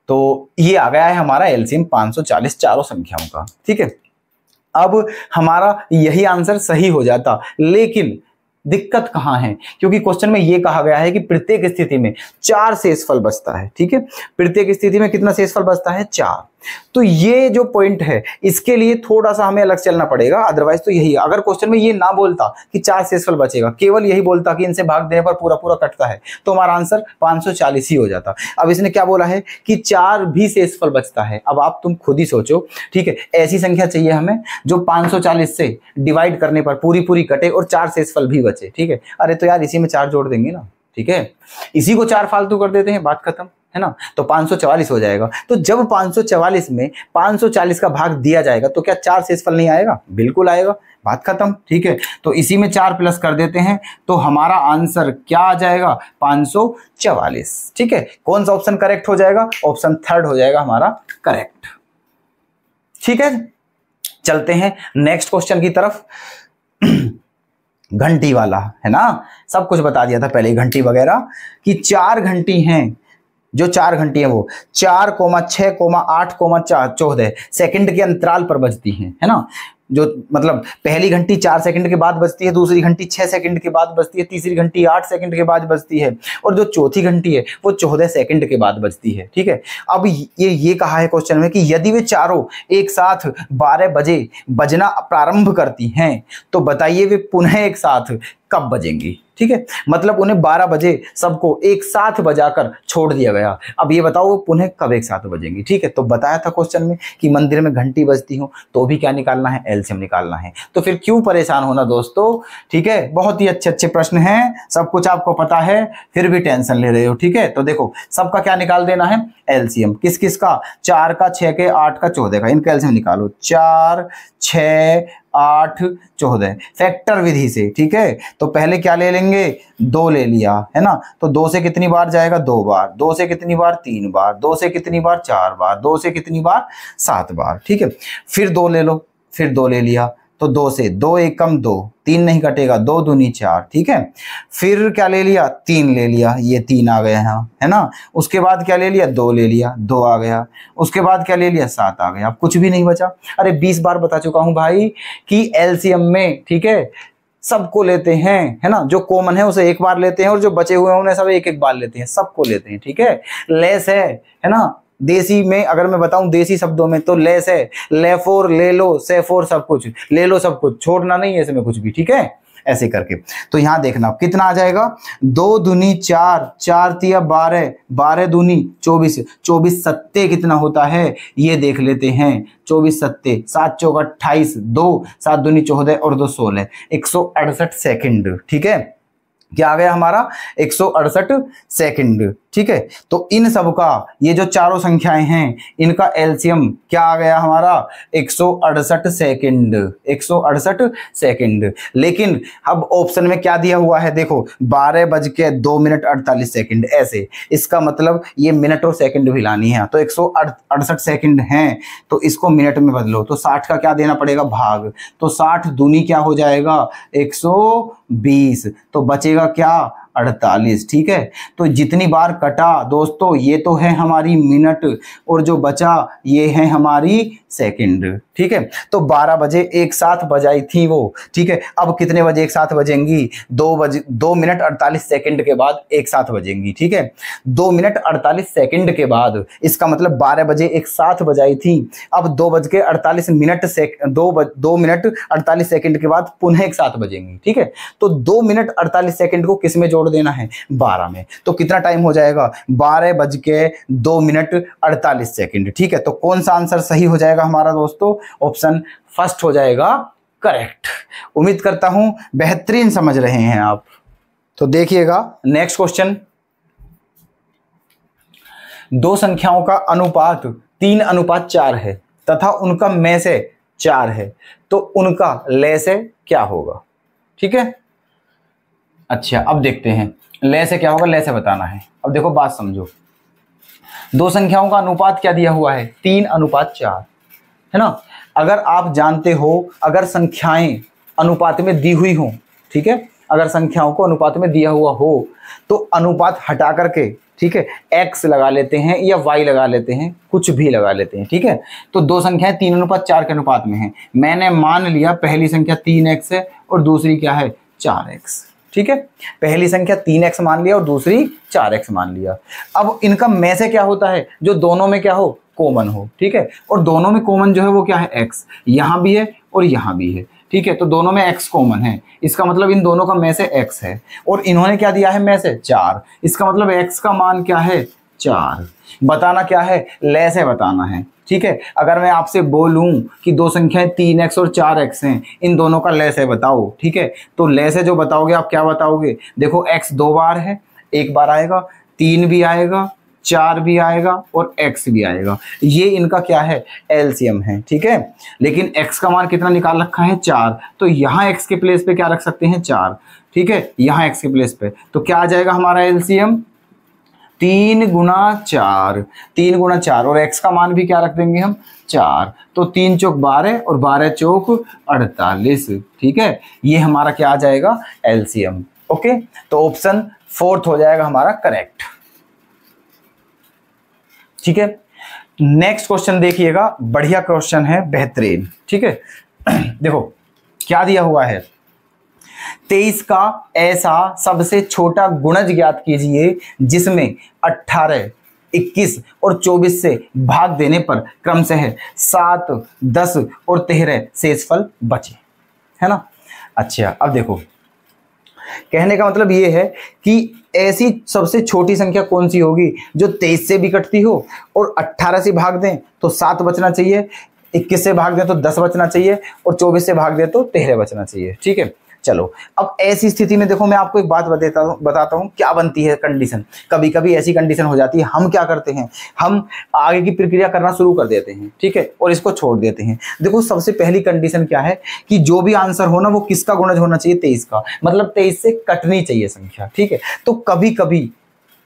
तो ये आ गया है हमारा एलसीएम 540 चारों संख्याओं का, ठीक है। अब हमारा यही आंसर सही हो जाता, लेकिन दिक्कत कहां है, क्योंकि क्वेश्चन में ये कहा गया है कि प्रत्येक स्थिति में 4 शेषफल बचता है, ठीक है। प्रत्येक स्थिति में कितना शेषफल बचता है, 4। तो ये जो पॉइंट है इसके लिए थोड़ा सा हमें अलग चलना पड़ेगा, अदरवाइज तो यही, अगर क्वेश्चन में ये ना बोलता कि 4 शेषफल बचेगा, केवल यही बोलता कि इनसे भाग देने पर पूरा पूरा कटता है, तो हमारा आंसर 540 ही हो जाता। अब इसने क्या बोला है कि 4 भी शेषफल बचता है। अब आप तुम खुद ही सोचो, ठीक है, ऐसी संख्या चाहिए हमें जो 540 से डिवाइड करने पर पूरी पूरी कटे और 4 शेषफल भी बचे, ठीक है। अरे तो यार इसी में 4 जोड़ देंगे ना, ठीक है, इसी को 4 फालतू कर देते हैं, बात खत्म, है ना। तो 544 हो जाएगा। तो जब 544 में 540 का भाग दिया जाएगा तो क्या 4 शेषफल नहीं आएगा, बिल्कुल आएगा, बात खत्म, ठीक है। तो इसी में 4 प्लस कर देते हैं, तो हमारा आंसर क्या आ जाएगा, 544, ठीक है। कौन सा ऑप्शन करेक्ट हो जाएगा, ऑप्शन थर्ड हो जाएगा हमारा करेक्ट, ठीक है। चलते हैं नेक्स्ट क्वेश्चन की तरफ। घंटी वाला, है ना, सब कुछ बता दिया था पहले ही, घंटी वगैरह की 4 घंटी हैं, जो 4 घंटी है वो 4,6,8,14 सेकंड के अंतराल पर बजती हैं, है ना। जो मतलब पहली घंटी 4 सेकंड के बाद बजती है, दूसरी घंटी 6 सेकंड के बाद बजती है, तीसरी घंटी 8 सेकंड के बाद बजती है, और जो चौथी घंटी है वो 14 सेकंड के बाद बजती है, ठीक है। अब ये कहा है क्वेश्चन में कि यदि वे चारों एक साथ 12 बजे बजना प्रारंभ करती हैं तो बताइए वे पुनः एक साथ कब बजेंगी, ठीक है। मतलब उन्हें 12 बजे सबको एक साथ बजाकर छोड़ दिया गया, अब ये बताओ वो पुनः कब एक साथ बजेंगी, ठीक है। तो बताया था क्वेश्चन में कि मंदिर में घंटी बजती हो, तो भी क्या निकालना है, एलसीएम निकालना है। तो फिर क्यों परेशान होना दोस्तों, ठीक है। बहुत ही अच्छे अच्छे प्रश्न हैं, सब कुछ आपको पता है, फिर भी टेंशन ले रहे हो, ठीक है। तो देखो सबका क्या निकाल देना है, एलसीएम। किस किस का, 4 का, 6 के, 8 का, 14 का, इनका एलसीएम निकालो। 4 6 8 14 फैक्टर विधि से, ठीक है। तो पहले क्या ले लेंगे, 2 ले लिया है ना, तो 2 से कितनी बार जाएगा, 2 बार, 2 से कितनी बार, 3 बार, 2 से कितनी बार, 4 बार, 2 से कितनी बार, 7 बार, ठीक है। फिर 2 ले लो, फिर 2 ले लिया, तो 2 से 2 एकम 2, 3 नहीं कटेगा, 2 दूनी 4, ठीक है। फिर क्या ले लिया, 3 ले लिया, ये 3 आ गया यहाँ, है ना। उसके बाद क्या ले लिया, 2 ले लिया, 2 आ गया। उसके बाद क्या ले लिया, 7 आ गया। अब कुछ भी नहीं बचा। अरे 20 बार बता चुका हूं भाई कि एलसीएम में, ठीक है, सबको लेते हैं, है ना। जो कॉमन है उसे एक बार लेते हैं और जो बचे हुए हैं उन्हें सब एक एक बार लेते हैं, सबको लेते हैं, ठीक है। लेस है ना, देसी में अगर मैं बताऊं, देसी शब्दों में तो लेस है, लेफोर ले लो, सेफोर सब कुछ ले लो, सब कुछ छोड़ना नहीं है इसमें कुछ भी, ठीक है। ऐसे करके तो यहां देखना कितना आ जाएगा, 2 दूनी 4, 4 तिया 12, 12 दूनी 24, 24 सत्ते कितना होता है ये देख लेते हैं। 24 सत्ते, 7 चौक 28, 2 7 दूनी 14 और 2 16, 168 सेकंड, ठीक है। क्या आ गया हमारा, 168 सेकंड, ठीक है। तो इन सब का, ये जो चारों संख्याएं हैं, इनका एलसीएम क्या आ गया हमारा, 168 सेकंड, 168 सेकंड। लेकिन अब ऑप्शन में क्या दिया हुआ है, देखो 12:02 ऐसे, इसका मतलब ये मिनट और सेकंड भी लानी है, तो 168 सेकंड हैं, तो इसको मिनट में बदलो, तो 60 का क्या देना पड़ेगा, भाग, तो 60 दूनी क्या हो जाएगा, 120, तो बचेगा क्या, 48, ठीक है। तो जितनी बार कटा दोस्तों, ये तो है हमारी मिनट, और जो बचा ये है हमारी सेकंड, ठीक है। तो 12 बजे एक साथ बजाई थी वो, ठीक है। अब कितने बजे एक साथ बजेंगी, 2 मिनट 48 सेकंड के बाद एक साथ बजेंगी, ठीक है। 2 मिनट 48 सेकंड के बाद, इसका मतलब 12 बजे एक साथ बजाई थी, अब 2:48 मिनट से 2 मिनट 48 सेकंड के बाद पुनः एक साथ बजेंगी, ठीक है। तो 2 मिनट 48 सेकंड को किस में जोड़ देना है, 12 में। तो कितना टाइम हो जाएगा, 12:02 ठीक है। तो कौन सा आंसर सही हो जाएगा हमारा दोस्तों, ऑप्शन फर्स्ट हो जाएगा करेक्ट। उम्मीद करता हूं बेहतरीन समझ रहे हैं आप। तो देखिएगा नेक्स्ट क्वेश्चन, 2 संख्याओं का अनुपात 3:4 है तथा उनका में से 4 है, तो उनका ले से क्या होगा, ठीक है। अच्छा अब देखते हैं ले से क्या होगा, ले से बताना है। अब देखो बात समझो, 2 संख्याओं का अनुपात क्या दिया हुआ है, 3:4, है ना। अगर आप जानते हो, अगर संख्याएं अनुपात में दी हुई हो, ठीक है, अगर संख्याओं को अनुपात में दिया हुआ हो तो अनुपात हटा करके, ठीक है, x लगा लेते हैं या y लगा लेते हैं, कुछ भी लगा लेते हैं, ठीक है। तो 2 संख्याएं 3:4 के अनुपात में हैं। मैंने मान लिया पहली संख्या 3x है और दूसरी क्या है, 4x, ठीक है। पहली संख्या 3x मान लिया और दूसरी 4x मान लिया। अब इनका में से क्या होता है, जो दोनों में क्या हो, कॉमन हो, ठीक है। और दोनों में कॉमन जो है वो क्या है, x, यहां भी है और यहां भी है, ठीक है। तो दोनों में x कॉमन है, इसका मतलब इन दोनों का में से x है, और इन्होंने क्या दिया है, में से 4, इसका मतलब x का मान क्या है, 4। बताना क्या है, ले से बताना है, ठीक है। अगर मैं आपसे बोलूं कि 2 संख्याएं 3x और 4x हैं, इन दोनों का ले से बताओ, ठीक है। तो ले से जो बताओगे आप क्या बताओगे, देखो x 2 बार है, 1 बार आएगा, 3 भी आएगा, 4 भी आएगा और x भी आएगा। ये इनका क्या है, एलसीएम है, ठीक है। लेकिन x का मान कितना निकाल रखा है, 4, तो यहाँ x के प्लेस पे क्या रख सकते हैं, 4, ठीक है, यहाँ x के प्लेस पे। तो क्या आ जाएगा हमारा एलसीएम, 3×4, 3×4, और x का मान भी क्या रख देंगे हम, 4, तो 3 चौक 12 और 12 चौक 48, ठीक है। ये हमारा क्या आ जाएगा, एलसीएम, ओके। तो ऑप्शन 4 हो जाएगा हमारा करेक्ट, ठीक है। नेक्स्ट क्वेश्चन देखिएगा, बढ़िया क्वेश्चन है, बेहतरीन, ठीक है। देखो क्या दिया हुआ है, 23 का ऐसा सबसे छोटा गुणज ज्ञात कीजिए जिसमें 18, 21 और 24 से भाग देने पर क्रमशः 7, 10 और 13 शेषफल बचे, है ना। अच्छा अब देखो, कहने का मतलब ये है कि ऐसी सबसे छोटी संख्या कौन सी होगी जो 23 से भी कटती हो और 18 से भाग दें तो 7 बचना चाहिए, 21 से भाग दे तो 10 बचना चाहिए और 24 से भाग दे तो 13 बचना चाहिए। ठीक है, चलो अब ऐसी स्थिति में देखो मैं आपको एक बात बताता हूँ क्या बनती है कंडीशन। कभी कभी ऐसी कंडीशन हो जाती है, हम क्या करते हैं, हम आगे की प्रक्रिया करना शुरू कर देते हैं, ठीक है, और इसको छोड़ देते हैं। देखो सबसे पहली कंडीशन क्या है कि जो भी आंसर हो ना वो किसका गुणज होना चाहिए, 23 का, मतलब 23 से कटनी चाहिए संख्या। ठीक है, तो कभी कभी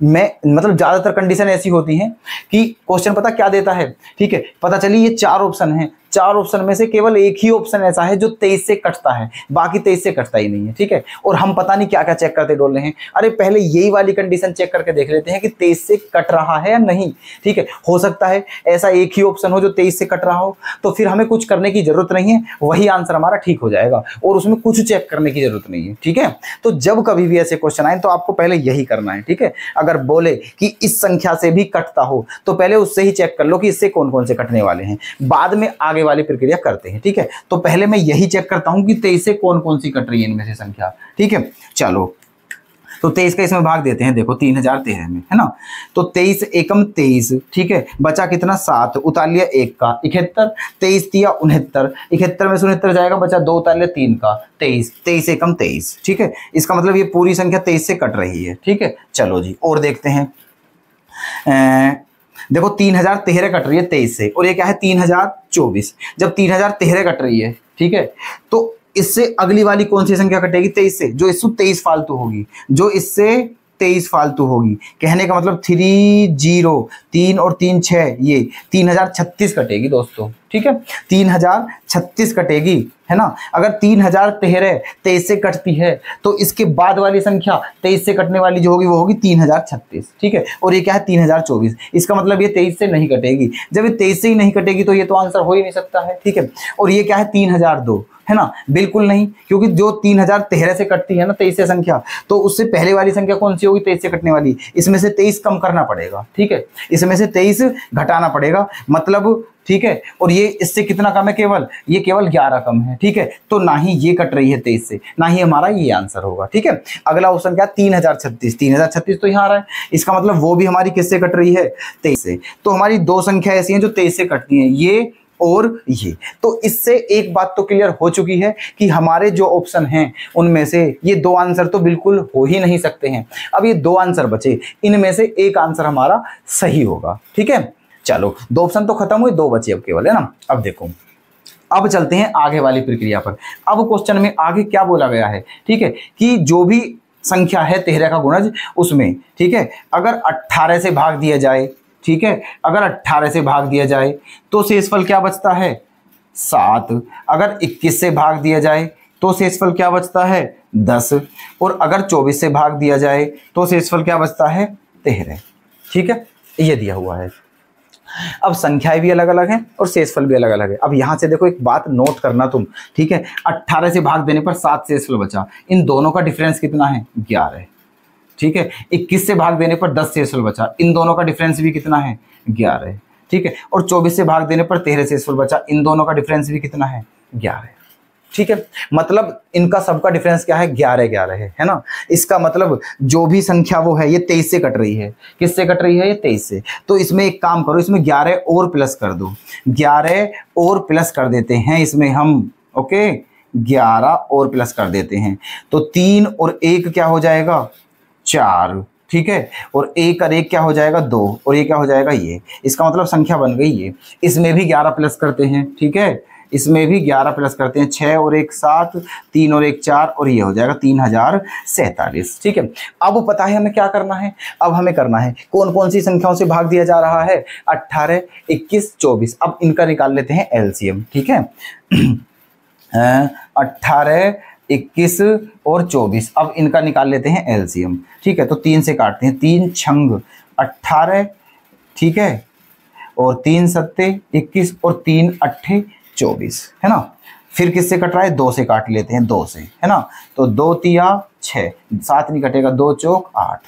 मतलब ज्यादातर कंडीशन ऐसी होती हैं कि क्वेश्चन पता क्या देता है, ठीक है, पता चली ये 4 ऑप्शन हैं, 4 ऑप्शन में से केवल एक ही ऑप्शन ऐसा है जो 23 से कटता है, बाकी 23 से कटता ही नहीं है। ठीक है, और हम पता नहीं क्या क्या चेक करते डोल रहे हैं। अरे पहले यही वाली कंडीशन चेक करके देख लेते हैं कि 23 से कट रहा है या नहीं। ठीक है, हो सकता है ऐसा एक ही ऑप्शन हो जो 23 से कट रहा हो, तो फिर हमें कुछ करने की जरूरत नहीं है, वही आंसर हमारा ठीक हो जाएगा और उसमें कुछ चेक करने की जरूरत नहीं है। ठीक है, तो जब कभी भी ऐसे क्वेश्चन आए तो आपको पहले यही करना है। ठीक है, अगर बोले कि इस संख्या से भी कटता हो तो पहले उससे ही चेक कर लो कि इससे कौन कौन से कटने वाले हैं, बाद में आगे वाली प्रक्रिया करते हैं। ठीक है, तो पहले मैं यही चेक करता हूं कि 23 से कौन कौन सी कट रही है इनमें से संख्या। ठीक है, चलो तो 23 का इसमें भाग देते हैं, देखो 3013 में, है ना, तो 23 एकम 23, ठीक है, बचा कितना 7, उतार लिया 1 का 71, 23 दिया 69, 71 में से 69 जाएगा, बचा 2 उतार लिया 3 का 23, 23 एकम 23। ठीक है, इसका मतलब ये पूरी संख्या 23 से कट रही है। ठीक है, चलो जी और देखते हैं। देखो 3013 कट रही है 23 से, और ये क्या है 3024। जब 3013 कट रही है, ठीक है, तो इससे अगली वाली कौन सी संख्या कटेगी 23 से, जो इससे 23 फालतू होगी, जो इससे 23 फालतू होगी। कहने का मतलब 3 और 3 6, ये 3036 कटेगी दोस्तों। ठीक है, 3036 कटेगी, है ना। अगर 3013 23 से कटती है तो इसके बाद वाली संख्या 23 से कटने वाली जो होगी वो होगी 3036। ठीक है, और ये क्या है 3024। इसका मतलब ये 23 से नहीं कटेगी। जब ये 23 से ही नहीं कटेगी तो ये तो आंसर हो ही नहीं सकता है। ठीक है, और ये क्या है 3002, है ना, बिल्कुल नहीं, क्योंकि जो 3013 से कटती है ना 23 से संख्या, तो उससे पहले वाली संख्या कौन सी होगी 23 से कटने वाली, इसमें से 23 कम करना पड़ेगा। ठीक है, इसमें से 23 घटाना पड़ेगा, मतलब ठीक है, और ये इससे कितना कम है, केवल ये केवल 11 कम है। ठीक है, तो ना ही ये कट रही है 23 से, ना ही हमारा ये आंसर होगा। ठीक है, अगला ऑप्शन क्या 3036, 3036 तो यहाँ आ रहा है, इसका मतलब वो भी हमारी किससे कट रही है 23 से। तो हमारी दो संख्या ऐसी हैं जो 23 से कटती हैं, ये और ये। तो इससे एक बात तो क्लियर हो चुकी है कि हमारे जो ऑप्शन हैं उनमें से ये दो आंसर तो बिल्कुल हो ही नहीं सकते हैं। अब ये दो आंसर बचे, इनमें से एक आंसर हमारा सही होगा। ठीक है, चलो दो ऑप्शन तो खत्म हुए, दो बचे अब केवल, है ना। अब देखो, अब चलते हैं आगे वाली प्रक्रिया पर। अब क्वेश्चन में आगे क्या बोला गया है, ठीक है, कि जो भी संख्या है 13 का गुणज उसमें, ठीक है, अगर 18 से भाग दिया जाए, ठीक है, अगर 18 से भाग दिया जाए तो शेषफल क्या बचता है 7। अगर 21 से भाग दिया जाए तो शेषफल क्या बचता है 10। और अगर 24 से भाग दिया जाए तो शेषफल क्या बचता है 13। ठीक है, ये दिया हुआ है। अब संख्याएं भी अलग अलग हैं और शेषफल भी अलग अलग है। अब यहां से देखो एक बात नोट करना तुम, ठीक है, 18 से भाग देने पर 7 शेषफल बचा, इन दोनों का डिफरेंस कितना है 11। ठीक है, 21 से भाग देने पर 10 शेषफल बचा, इन दोनों का डिफरेंस भी कितना है 11। ठीक है, और 24 से भाग देने पर 13 शेषफल बचा, इन दोनों का डिफरेंस भी कितना है 11। ठीक है, मतलब इनका सबका डिफरेंस क्या है 11 है ना। इसका मतलब जो भी संख्या वो है ये 23 से कट रही है। किससे कट रही है ये 23 से। तो इसमें एक काम करो, इसमें 11 और प्लस कर दो, 11 और प्लस कर देते हैं इसमें हम, ओके, 11 और प्लस कर देते हैं तो 3 और 1 क्या हो जाएगा 4। ठीक है, और 1 और 1 क्या हो जाएगा 2, और ये क्या हो जाएगा ये। इसका मतलब संख्या बन गई ये। इसमें भी 11 प्लस करते हैं, ठीक है, इसमें भी 11 प्लस करते हैं, 6 और 1 7, 3 और 1 4, और ये हो जाएगा 3047। ठीक है, अब पता है हमें क्या करना है। अब हमें करना है कौन कौन सी संख्याओं से भाग दिया जा रहा है 18, 21, 24। अब इनका निकाल लेते हैं एलसीएम। ठीक है, 18, 21 और 24, अब इनका निकाल लेते हैं एलसीएम। ठीक है, तो 3 से काटते हैं, 3 छंग 18, ठीक है, और 3 सत्ते 21 और 3 अट्ठे 24, है ना। फिर किससे कट रहा है 2 से काट लेते हैं, 2 से, है ना। तो 2 तिया 6, 7 नहीं कटेगा, 2 चौक 8।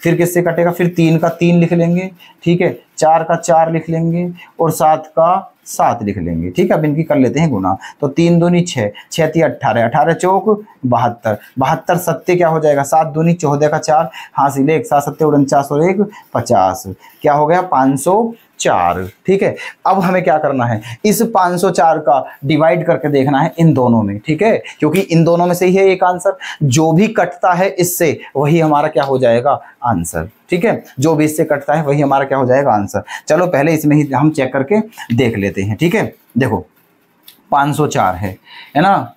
फिर किससे कटेगा, फिर 3 का 3 लिख लेंगे, ठीक है, 4 का 4 लिख लेंगे और 7 का 7 लिख लेंगे। ठीक है, अब इनकी कर लेते हैं गुना। तो 3 दूनी 6, 6 तिया 18, 18 चौक 72, 72 सत्ते क्या हो जाएगा 7 दूनी 14 का 4, हासिल 1, 7 सत्ते 49 और 1 50, क्या हो गया 500 4। ठीक है, अब हमें क्या करना है, इस 504 का डिवाइड करके देखना है इन दोनों में। ठीक है, क्योंकि इन दोनों में से ही है एक आंसर, जो भी कटता है इससे वही हमारा क्या हो जाएगा, आंसर। ठीक है, जो भी इससे कटता है वही हमारा क्या हो जाएगा, आंसर। चलो पहले इसमें ही हम चेक करके देख लेते हैं। ठीक है, देखो 504 है ना।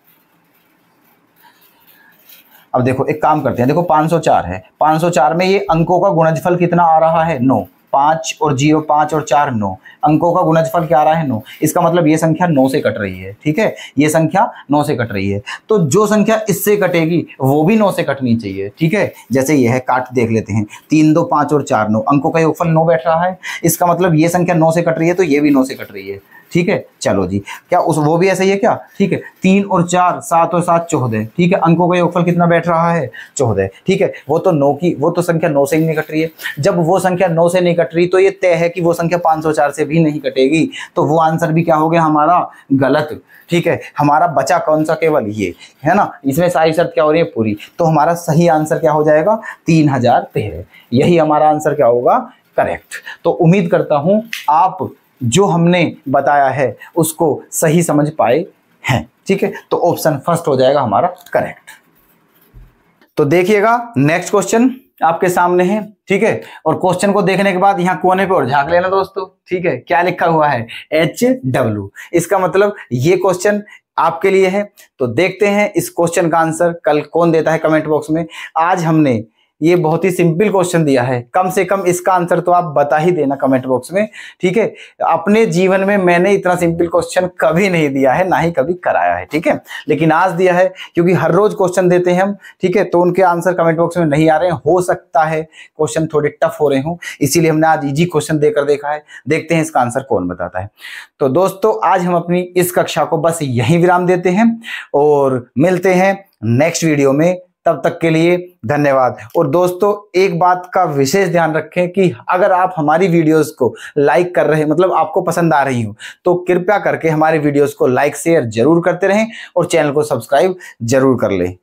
अब देखो एक काम करते हैं, देखो 504 है, 504 में ये अंकों का गुणजफल कितना आ रहा है, 9। 5 और 0, 5 और 4 9, अंकों का गुणजफल क्या आ रहा है, 9। इसका मतलब ये संख्या 9 से कट रही है। ठीक है, ये संख्या 9 से कट रही है, तो जो संख्या इससे कटेगी वो भी 9 से कटनी चाहिए। ठीक है, जैसे ये है, काट देख लेते हैं, 3 2 5 और 4 9, अंकों का योगफल 9 बैठ रहा है। इसका मतलब ये संख्या 9 से कट रही है, तो ये भी 9 से कट रही है। ठीक है, चलो जी, क्या उस वो भी ऐसा ही है क्या। ठीक है, 3 और 4 7 और 7 14। ठीक है, अंकों का योगफल कितना बैठ रहा है, 14। ठीक है, वो तो संख्या 9 से ही नहीं कट रही है। जब वो संख्या 9 से नहीं कट रही तो ये तय है कि वो संख्या 504 से भी नहीं कटेगी, तो वो आंसर भी क्या हो गया हमारा, गलत। ठीक है, हमारा बचा कौन सा, केवल ये है ना, इसमें सारी शर्त क्या हो रही है, पूरी। तो हमारा सही आंसर क्या हो जाएगा, 3013। यही हमारा आंसर क्या होगा, करेक्ट। तो उम्मीद करता हूं आप जो हमने बताया है उसको सही समझ पाए हैं। ठीक है, तो ऑप्शन फर्स्ट हो जाएगा हमारा करेक्ट। तो देखिएगा नेक्स्ट क्वेश्चन आपके सामने है। ठीक है, और क्वेश्चन को देखने के बाद यहाँ कोने पे और झांक लेना दोस्तों। ठीक है, क्या लिखा हुआ है, HW। इसका मतलब ये क्वेश्चन आपके लिए है। तो देखते हैं इस क्वेश्चन का आंसर कल कौन देता है कमेंट बॉक्स में। आज हमने ये बहुत ही सिंपल क्वेश्चन दिया है, कम से कम इसका आंसर तो आप बता ही देना कमेंट बॉक्स में। ठीक है, अपने जीवन में मैंने इतना सिंपल क्वेश्चन कभी नहीं दिया है, ना ही कभी कराया है। ठीक है, लेकिन आज दिया है क्योंकि हर रोज क्वेश्चन देते हैं हम। ठीक है, तो उनके आंसर कमेंट बॉक्स में नहीं आ रहे हैं, हो सकता है क्वेश्चन थोड़े टफ हो रहे हों, इसीलिए हमने आज इजी क्वेश्चन देकर देखा है। देखते हैं इसका आंसर कौन बताता है। तो दोस्तों आज हम अपनी इस कक्षा को बस यहीं विराम देते हैं और मिलते हैं नेक्स्ट वीडियो में। तब तक के लिए धन्यवाद। और दोस्तों एक बात का विशेष ध्यान रखें कि अगर आप हमारी वीडियोस को लाइक कर रहे हैं, मतलब आपको पसंद आ रही हो, तो कृपया करके हमारी वीडियोस को लाइक शेयर जरूर करते रहें और चैनल को सब्सक्राइब जरूर कर लें।